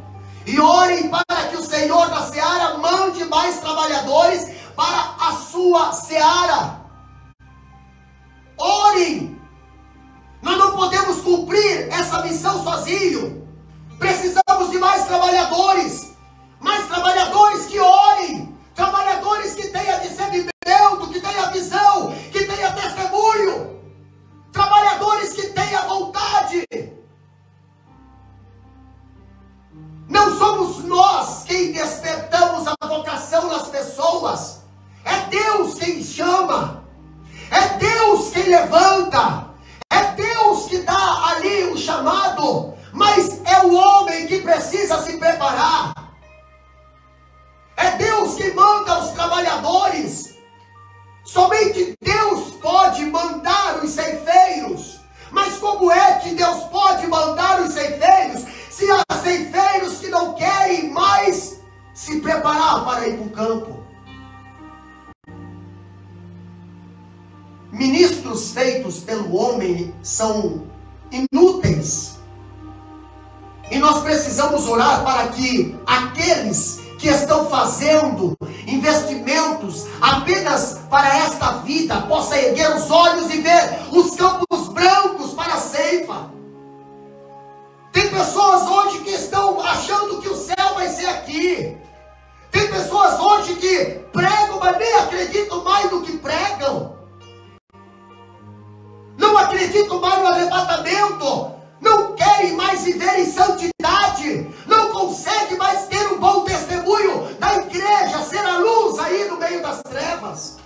E orem para que o Senhor da seara mande mais trabalhadores para a sua seara. Orem. Nós não podemos cumprir essa missão sozinho. Precisamos de mais trabalhadores que orem, trabalhadores que tenham discernimento, que tenham visão, que tenham testemunho, trabalhadores que tenham vontade. Não somos nós quem despertamos a vocação nas pessoas, é Deus quem chama, é Deus quem levanta. É Deus que dá ali o chamado, mas é o homem que precisa se preparar. É Deus que manda os trabalhadores. Somente Deus pode mandar os ceifeiros. Mas como é que Deus pode mandar os ceifeiros, se há ceifeiros que não querem mais se preparar para ir para o campo? Ministros feitos pelo homem são inúteis. E nós precisamos orar para que aqueles que estão fazendo investimentos apenas para esta vida possam erguer os olhos e ver os campos brancos para a ceifa. Tem pessoas hoje que estão achando que o céu vai ser aqui. Tem pessoas hoje que pregam, mas nem acreditam mais no que pregam. Não acreditam mais no arrebatamento, não querem mais viver em santidade, não conseguem mais ter um bom testemunho da igreja, ser a luz aí no meio das trevas.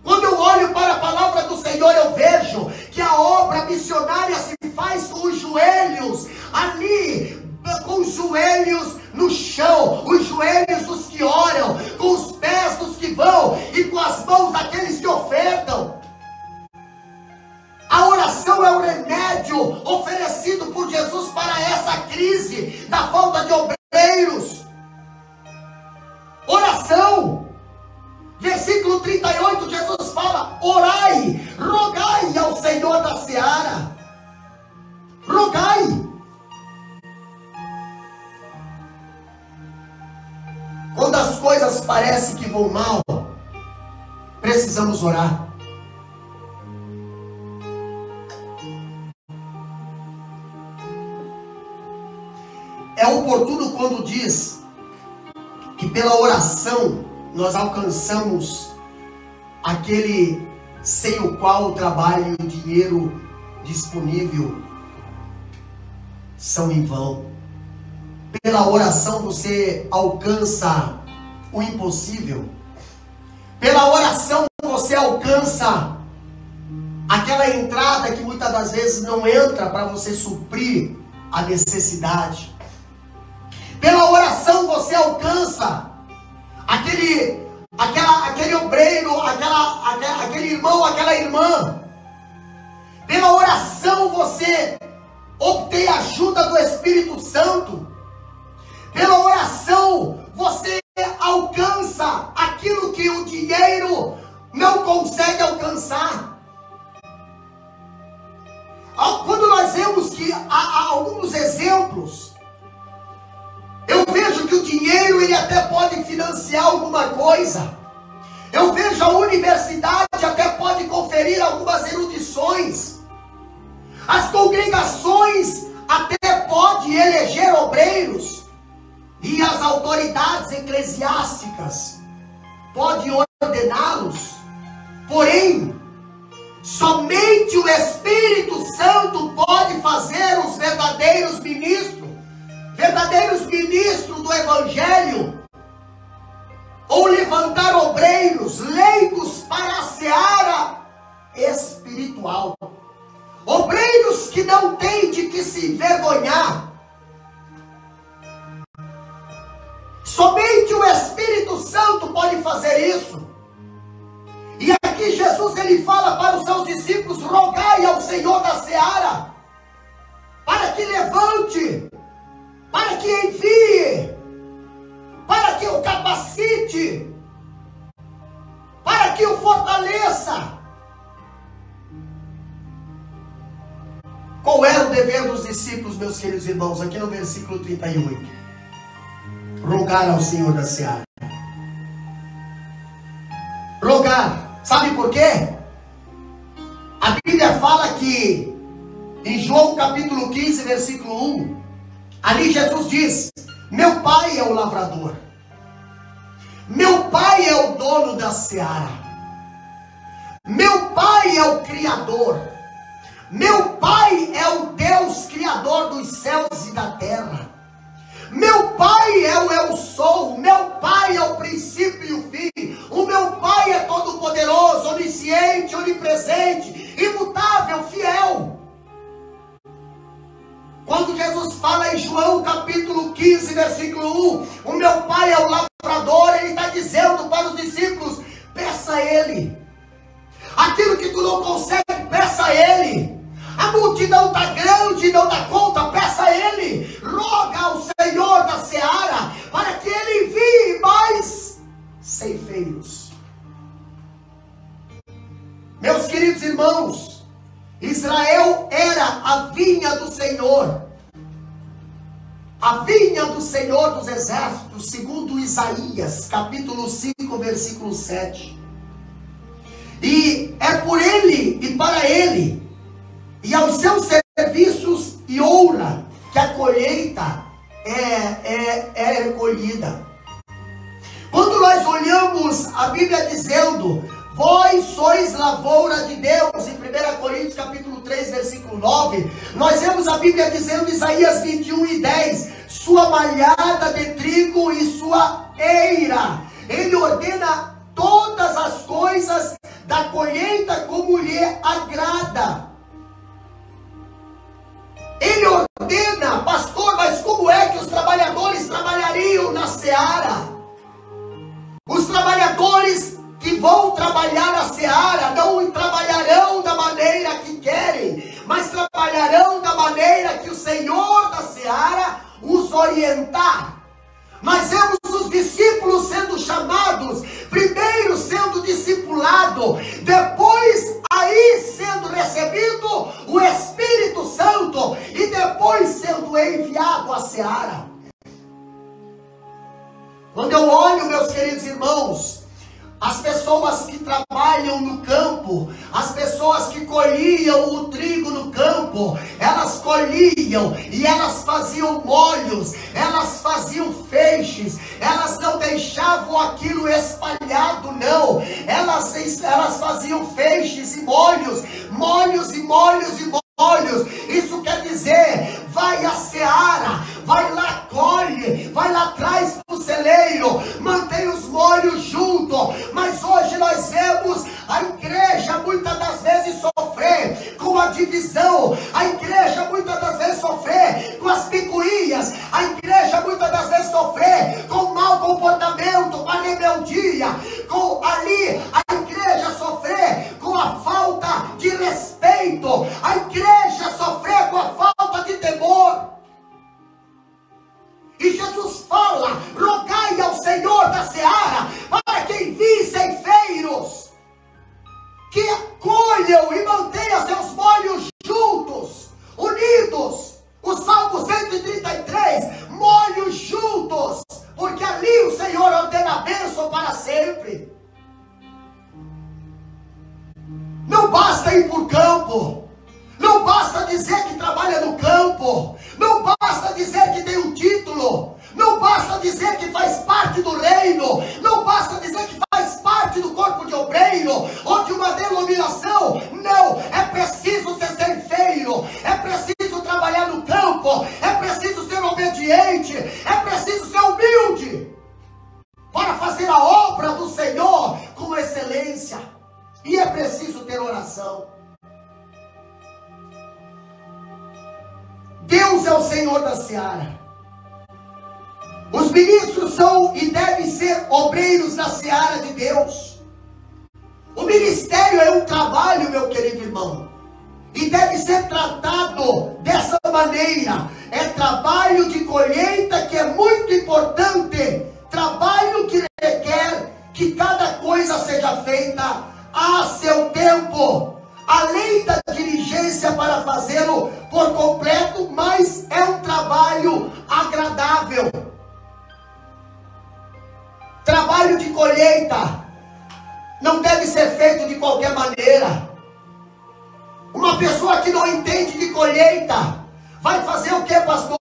Quando eu olho para a palavra do Senhor, eu vejo que a obra missionária se faz com os joelhos ali, com os joelhos no chão, os joelhos dos que oram, com os pés dos que vão e com as mãos daqueles que ofertam. A oração é o remédio oferecido por Jesus para essa crise da falta de obreiros. Oração. Versículo 38, Jesus fala: orai, rogai ao Senhor da seara. Rogai. Quando as coisas parecem que vão mal, precisamos orar. é oportuno quando diz que pela oração nós alcançamos aquele sem o qual o trabalho e o dinheiro disponível são em vão. Pela oração você alcança o impossível. Pela oração você alcança aquela entrada que muitas das vezes não entra para você suprir a necessidade. Pela oração você alcança aquele obreiro, aquele irmão, aquela irmã. Pela oração você obtém a ajuda do Espírito Santo. Pela oração você alcança aquilo que o dinheiro não consegue alcançar. Quando nós vemos que há alguns exemplos, eu vejo que o dinheiro ele até pode financiar alguma coisa. Eu vejo a universidade até pode conferir algumas erudições. As congregações até podem eleger obreiros. E as autoridades eclesiásticas podem ordená-los. Porém, somente o Espírito Santo pode fazer os verdadeiros ministros do Evangelho, ou levantar obreiros, leigos para a seara espiritual. Obreiros que não têm de que se envergonhar. Somente o Espírito Santo pode fazer isso. E aqui Jesus ele fala para os seus discípulos: rogai ao Senhor da seara, para que levante, para que envie, para que o capacite, para que o fortaleça. Qual era o dever dos discípulos, meus queridos irmãos? Aqui no versículo 38. Rogar ao Senhor da seara. Rogar. Sabe por quê? A Bíblia fala que em João capítulo 15, versículo 1, ali Jesus diz: meu pai é o lavrador, meu pai é o dono da seara, meu pai é o criador, meu pai é o Deus criador dos céus e da terra, meu pai é o eu sou, meu pai é o princípio e o fim, o meu pai é todo poderoso, onisciente, onipresente, imutável, fiel. Quando Jesus fala em João capítulo 15, versículo 1, o meu pai é o lavrador, ele está dizendo para os discípulos: peça a ele. Aquilo que tu não consegue, peça a ele. A multidão está grande, não dá conta, peça a ele. Roga ao Senhor da seara para que ele envie mais ceifeiros. Meus queridos irmãos, Israel era a vinha do Senhor, a vinha do Senhor dos exércitos, segundo Isaías, capítulo 5, versículo 7. E é por ele e para ele, e aos seus serviços e oura, que a colheita é recolhida. Quando nós olhamos a Bíblia dizendo: vós sois lavoura de Deus, em 1 Coríntios capítulo 3, versículo 9, nós vemos a Bíblia dizendo, Isaías 21 e 10, sua malhada de trigo e sua eira, ele ordena todas as coisas da colheita como lhe agrada. Ele ordena, pastor, mas como é que os trabalhadores trabalhariam na seara? Os trabalhadores que vão trabalhar na seara não trabalharão da maneira que querem, mas trabalharão da maneira que o Senhor da seara os orientar. Nós vemos os discípulos sendo chamados, primeiro sendo discipulado, depois aí sendo recebido o Espírito Santo e depois sendo enviado à seara. Quando eu olho, meus queridos irmãos, as pessoas que trabalham no campo, as pessoas que colhiam o trigo no campo, elas colhiam e elas faziam molhos, elas faziam feixes, elas não deixavam aquilo espalhado, não, elas faziam feixes e molhos, molhos e molhos e molhos. Isso quer dizer, vai à seara, vai lá, colhe, vai lá atrás do celeiro, mantém os molhos junto. Mas hoje nós vemos a igreja muitas das vezes sofrer com a divisão, a igreja muitas das vezes sofrer com as picuinhas, a igreja muitas das vezes sofrer com o mau comportamento, com a rebeldia, com ali a igreja sofrer com a falta de respeito, a igreja sofrer com a falta de temor. E Jesus fala: rogai ao Senhor da seara para que envie ceifeiros que colham e mantenham seus molhos juntos, unidos. O Salmo 133, molhos juntos, porque ali o Senhor ordena a bênção para sempre. Não basta ir para o campo, não basta dizer que trabalha no campo, não basta dizer que tem um título, não basta dizer que faz parte do reino, não basta dizer que faz parte do corpo de obreiro ou de uma denominação. Não, é preciso ser ceifeiro, é preciso trabalhar no campo, é preciso ser obediente, é preciso ser humilde para fazer a obra do Senhor com excelência. E é preciso ter oração. Deus é o Senhor da seara. Os ministros são e devem ser obreiros na seara de Deus. O ministério é um trabalho, meu querido irmão, e deve ser tratado dessa maneira. É trabalho de colheita que é muito importante, trabalho que requer que cada coisa seja feita a seu tempo, além da diligência para fazê-lo por completo, mas é um trabalho agradável. Trabalho de colheita não deve ser feito de qualquer maneira. Uma pessoa que não entende de colheita vai fazer o que, pastor?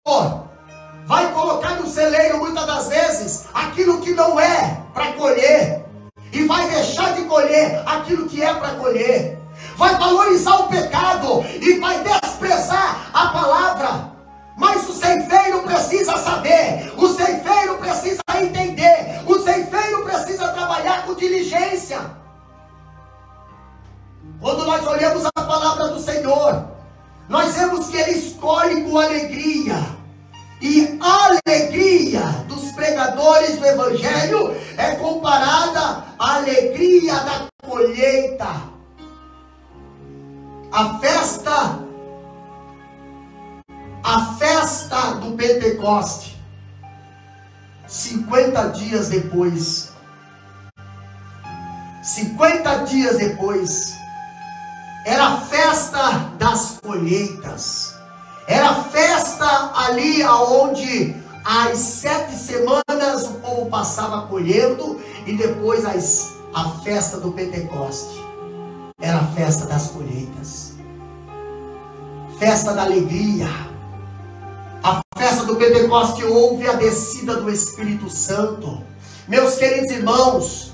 Vai colocar no celeiro muitas das vezes aquilo que não é para colher, e vai deixar de colher aquilo que é para colher. Vai valorizar o pecado e vai desprezar a palavra. Mas o ceifeiro precisa saber, o ceifeiro precisa entender, o ceifeiro precisa trabalhar com diligência. Quando nós olhamos a palavra do Senhor, nós vemos que Ele escolhe com alegria. E a alegria dos pregadores do Evangelho é comparada à alegria da colheita. A festa do Pentecoste, 50 dias depois, 50 dias depois, era a festa das colheitas. Era a festa ali aonde as 7 semanas o povo passava colhendo, e depois a festa do Pentecoste era a festa das colheitas, festa da alegria. A festa do Pentecoste houve a descida do Espírito Santo. Meus queridos irmãos,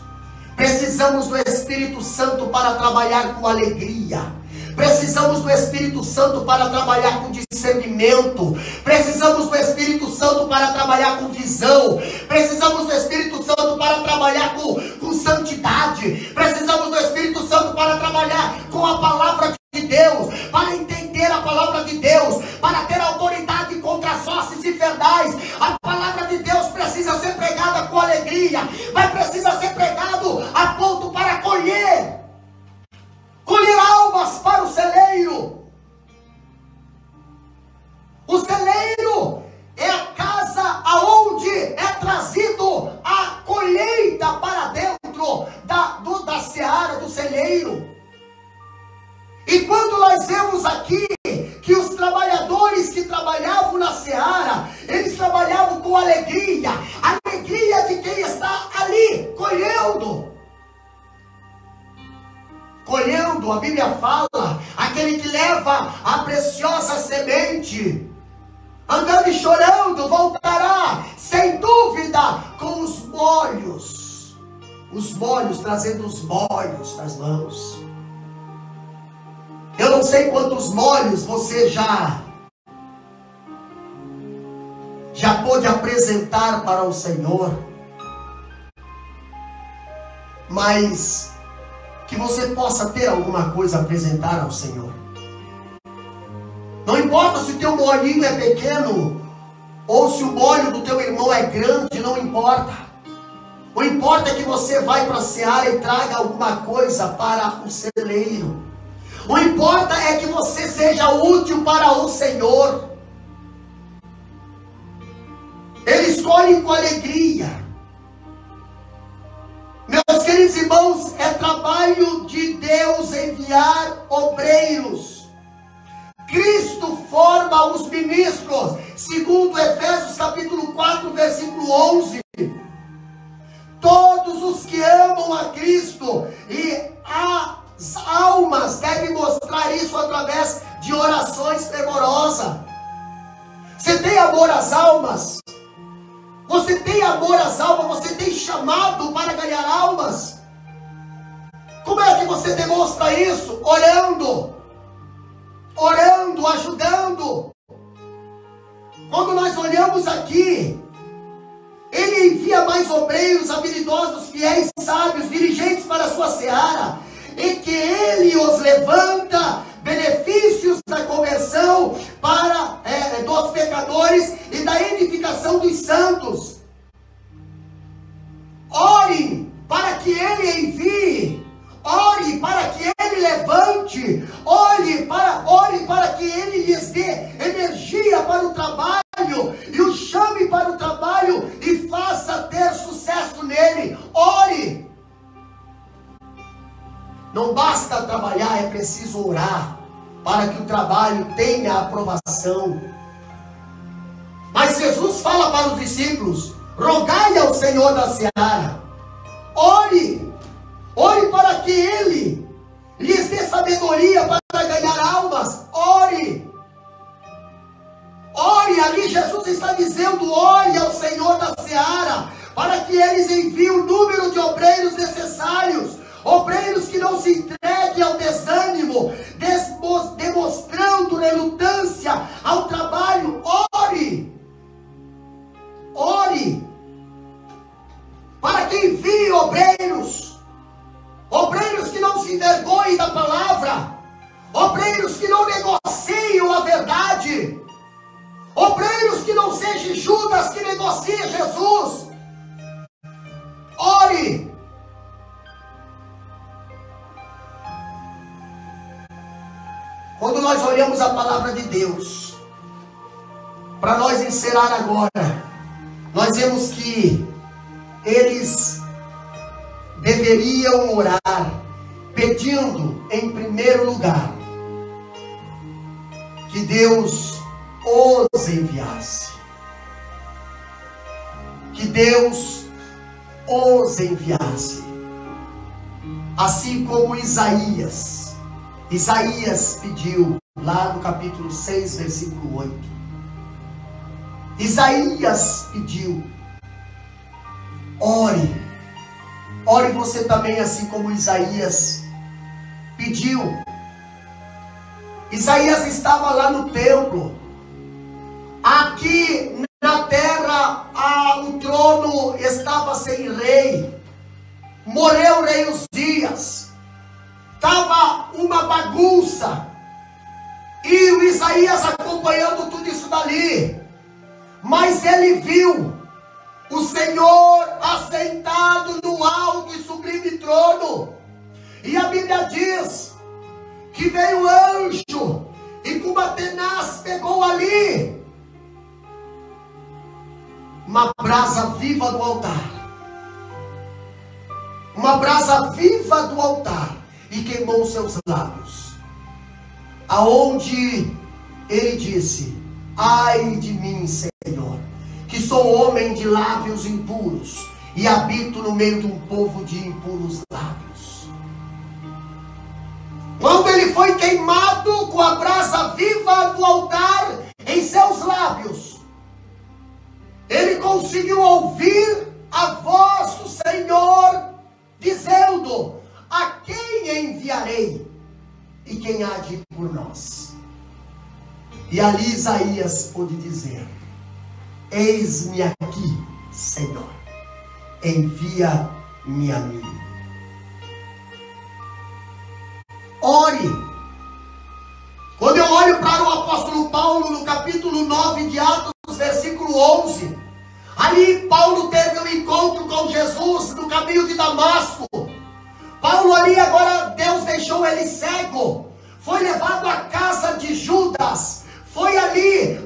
precisamos do Espírito Santo para trabalhar com alegria. Precisamos do Espírito Santo para trabalhar com discernimento. Precisamos do Espírito Santo para trabalhar com visão. Precisamos do Espírito Santo para trabalhar com santidade. Precisamos do Espírito Santo para trabalhar com a palavra de Deus, para entender a palavra de Deus, para ter autoridade contra as hostes infernais. A palavra de Deus precisa ser pregada com alegria, mas precisa ser pregado a ponto para colher almas para o celeiro. O celeiro é a casa aonde é trazido a colheita para dentro da seara, do celeiro. E quando nós vemos aqui que os trabalhadores que trabalhavam na seara, eles trabalhavam com alegria, a alegria de quem está ali colhendo. a Bíblia fala, aquele que leva a preciosa semente, andando e chorando, voltará, sem dúvida, com os molhos, trazendo os molhos nas mãos. Eu não sei quantos molhos você já pôde apresentar para o Senhor, mas que você possa ter alguma coisa a apresentar ao Senhor. Não importa se o teu molhinho é pequeno, ou se o molho do teu irmão é grande, não importa. O importa é que você vai para a seara e traga alguma coisa para o celeiro. O importa é que você seja útil para o Senhor. Ele escolhe com alegria. Meus queridos irmãos, é trabalho de Deus enviar obreiros. Cristo forma os ministros, segundo Efésios capítulo 4, versículo 11. Todos os que amam a Cristo, e as almas devem mostrar isso através de orações fervorosas. Você tem amor às almas? Você tem amor às almas? Você tem chamado para ganhar almas? Como é que você demonstra isso? Orando, ajudando. Quando nós olhamos aqui, Ele envia mais obreiros habilidosos, fiéis, sábios, dirigentes para a sua seara, e que Ele os levanta, benefícios da conversão dos pecadores e da edificação dos santos. Ore para que Ele envie, ore para que Ele levante, ore para que Ele lhes dê energia para o trabalho, e o chame para o trabalho e faça ter sucesso nele. Ore. Não basta trabalhar, é preciso orar para que o trabalho tenha aprovação. Mas Jesus fala para os discípulos: rogai ao Senhor da seara, ore para que Ele lhes dê sabedoria para ganhar almas. Ore, ali Jesus está dizendo: ore ao Senhor da seara, para que eles enviem o número de obreiros necessários, obreiros que não se entreguem ao desânimo, demonstrando relutância ao trabalho. Ore, para que envie obreiros que não se envergonhem da palavra, obreiros que não negociam a verdade, obreiros que não sejam Judas que negocia Jesus. Ore. Quando nós olhamos a palavra de Deus, para nós encerrar agora, nós vemos que eles deveriam orar, pedindo em primeiro lugar que Deus os enviasse. Que Deus os enviasse. Assim como Isaías pediu lá no capítulo 6, versículo 8. Isaías pediu: ore você também, assim como Isaías pediu. Isaías estava lá no templo. Aqui na terra o trono estava sem rei. Morreu o rei Uzias. Estava uma bagunça. E o Isaías acompanhando tudo isso dali. Mas ele viu o Senhor assentado no alto e sublime trono. E a Bíblia diz que veio o anjo e com uma tenaz pegou ali uma brasa viva do altar. Uma brasa viva do altar. E queimou seus lábios. Aonde ele disse: ai de mim, Senhor, que sou homem de lábios impuros, e habito no meio de um povo de impuros lábios. quando ele foi queimado com a brasa viva do altar em seus lábios, ele conseguiu ouvir a voz do Senhor dizendo: a quem enviarei? E quem há de ir por nós? E ali Isaías pôde dizer: eis-me aqui, Senhor, envia-me a mim. Ore. Quando eu olho para o apóstolo Paulo no capítulo 9 de Atos, versículo 11, ali Paulo teve um encontro com Jesus no caminho de Damasco. Paulo ali, agora Deus deixou ele cego, foi levado à casa de Judas, foi ali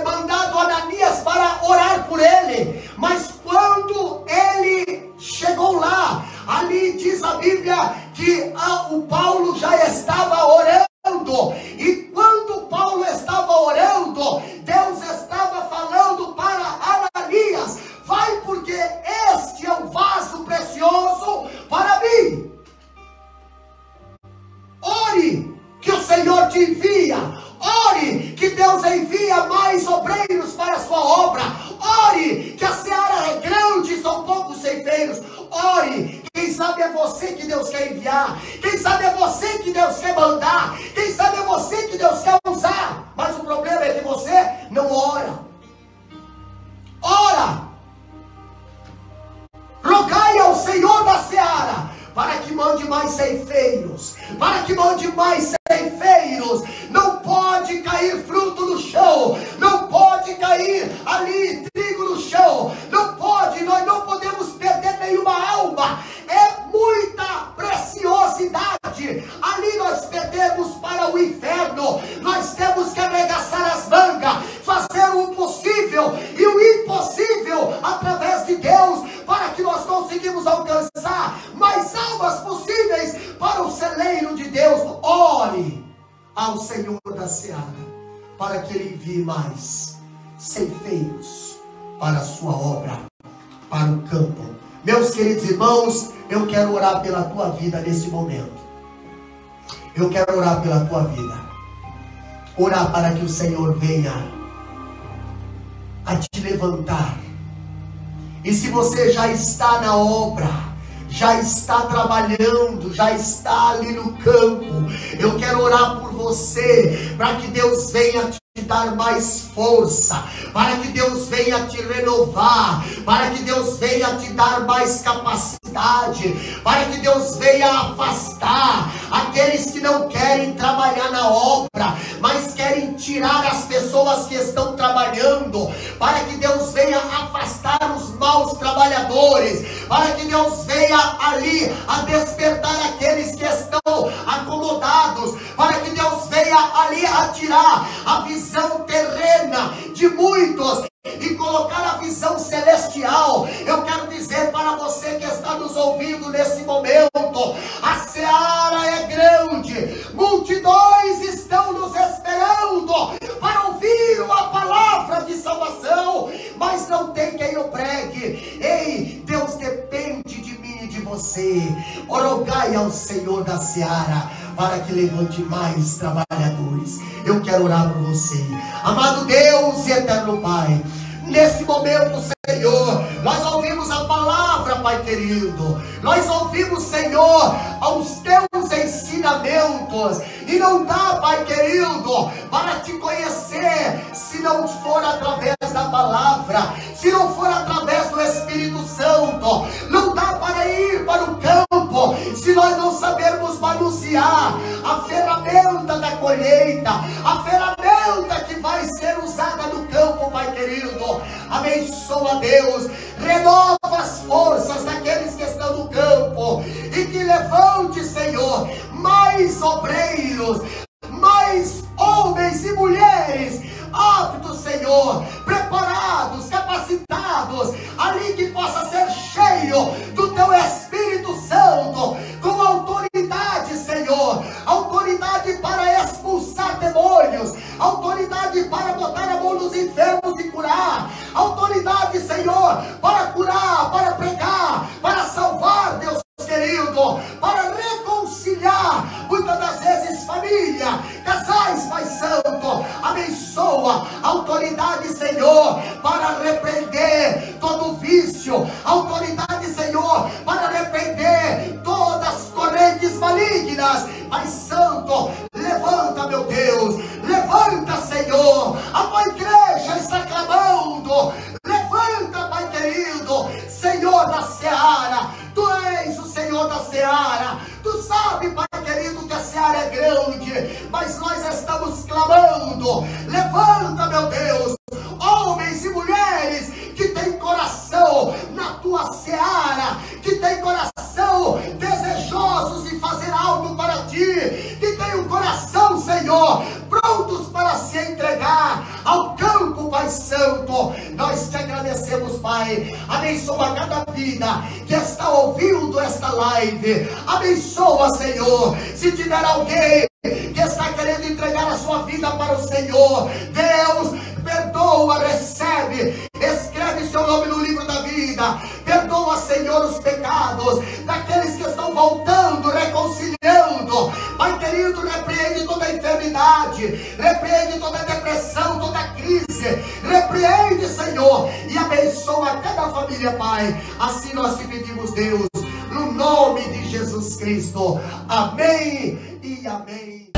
mandado Ananias para orar por ele. Mas quando ele chegou lá, ali diz a Bíblia que o Paulo já estava orando. E quando Paulo estava orando, Deus estava falando para Ananias: vai, porque este é um vaso precioso para mim. Ore, que o Senhor te envia. Ore, que Deus envia mais obreiros para a sua obra. Ore, que a seara é grande e são poucos ceifeiros. Ore, quem sabe é você que Deus quer enviar. Quem sabe é você que Deus quer mandar. Quem sabe é você que Deus quer usar. Mas o problema é que você não ora. Ora. Rogai ao Senhor da seara para que mande mais ceifeiros, para que mande mais ceifeiros. Não pode cair fruto no chão, não pode cair ali trigo no chão, não pode, nós não podemos perder nenhuma alma. É muita preciosidade, ali nós perdemos para o inferno. Nós temos que arregaçar as mangas, fazer o possível e o impossível através de Deus, para que nós conseguimos alcançar mais almas possíveis para o celeiro de Deus. Ore ao Senhor da seara para que Ele envie mais ceifeiros para a sua obra, para o campo. Meus queridos irmãos, eu quero orar pela tua vida nesse momento. Eu quero orar pela tua vida. Orar para que o Senhor venha a te levantar. E se você já está na obra, já está trabalhando, já está ali no campo, eu quero orar por você, para que Deus venha te dar mais força, para que Deus venha te renovar, para que Deus venha te dar mais capacidade, para que Deus venha afastar aqueles que não querem trabalhar na obra, mas querem tirar as pessoas que estão trabalhando, para que Deus venha afastar os maus trabalhadores, para que Deus venha ali a despertar aqueles que estão acomodados, para que Deus venha ali a tirar a visão terrena de muitos e colocar a visão celestial. Eu quero dizer para você que está nos ouvindo nesse momento: a seara é grande, multidões estão nos esperando para ouvir uma palavra de salvação, mas não tem quem o pregue. Ei, Deus depende de mim e de você. Rogai ao Senhor da seara para que levante mais trabalhadores. Eu quero orar por você. Amado Deus e eterno Pai, neste momento, Senhor, nós ouvimos a palavra, Pai querido. Nós ouvimos, Senhor, aos teus ensinamentos. E não dá, Pai querido, para te conhecer se não for através da palavra, se não for através do Espírito Santo. Não dá para ir para o campo se nós não sabermos manusear a ferramenta da colheita, a ferramenta que vai ser usada no campo, Pai querido. Abençoa, Deus, renova as forças daqueles que estão no campo, e que levante, Senhor, mais obreiros, mais homens e mulheres aptos, Senhor, preparados, capacitados, ali que possa ser cheio do teu Espírito Santo, com autoridade, Senhor, autoridade para expulsar demônios, autoridade para botar a mão nos enfermos e curar, autoridade, Senhor, para exercício, autoridade, Senhor, para repreender todas as correntes malignas. Pai Santo, levanta, meu Deus, levanta, Senhor, a tua igreja está clamando, levanta, Pai querido, Senhor da seara, tu és o Senhor da seara, tu sabe, Pai querido, que a seara é grande, mas nós estamos clamando, levanta, meu Deus, homens e mulheres que têm coração na tua seara, que têm coração desejosos em fazer algo para ti, que têm um coração, Senhor, prontos para se entregar ao campo, Pai Santo. Nós te agradecemos, Pai. Abençoa cada vida que está ouvindo esta live. Abençoa, Senhor. Se tiver alguém que está querendo entregar a sua vida para o Senhor, Deus, perdoa, recebe, escreve seu nome no livro da vida. Perdoa, Senhor, os pecados daqueles que estão voltando, reconciliando. Pai querido, repreende toda a enfermidade, repreende toda a depressão, toda a crise, repreende, Senhor, e abençoa cada família, Pai. Assim nós te pedimos, Deus, no nome de Jesus Cristo. Amém e amém.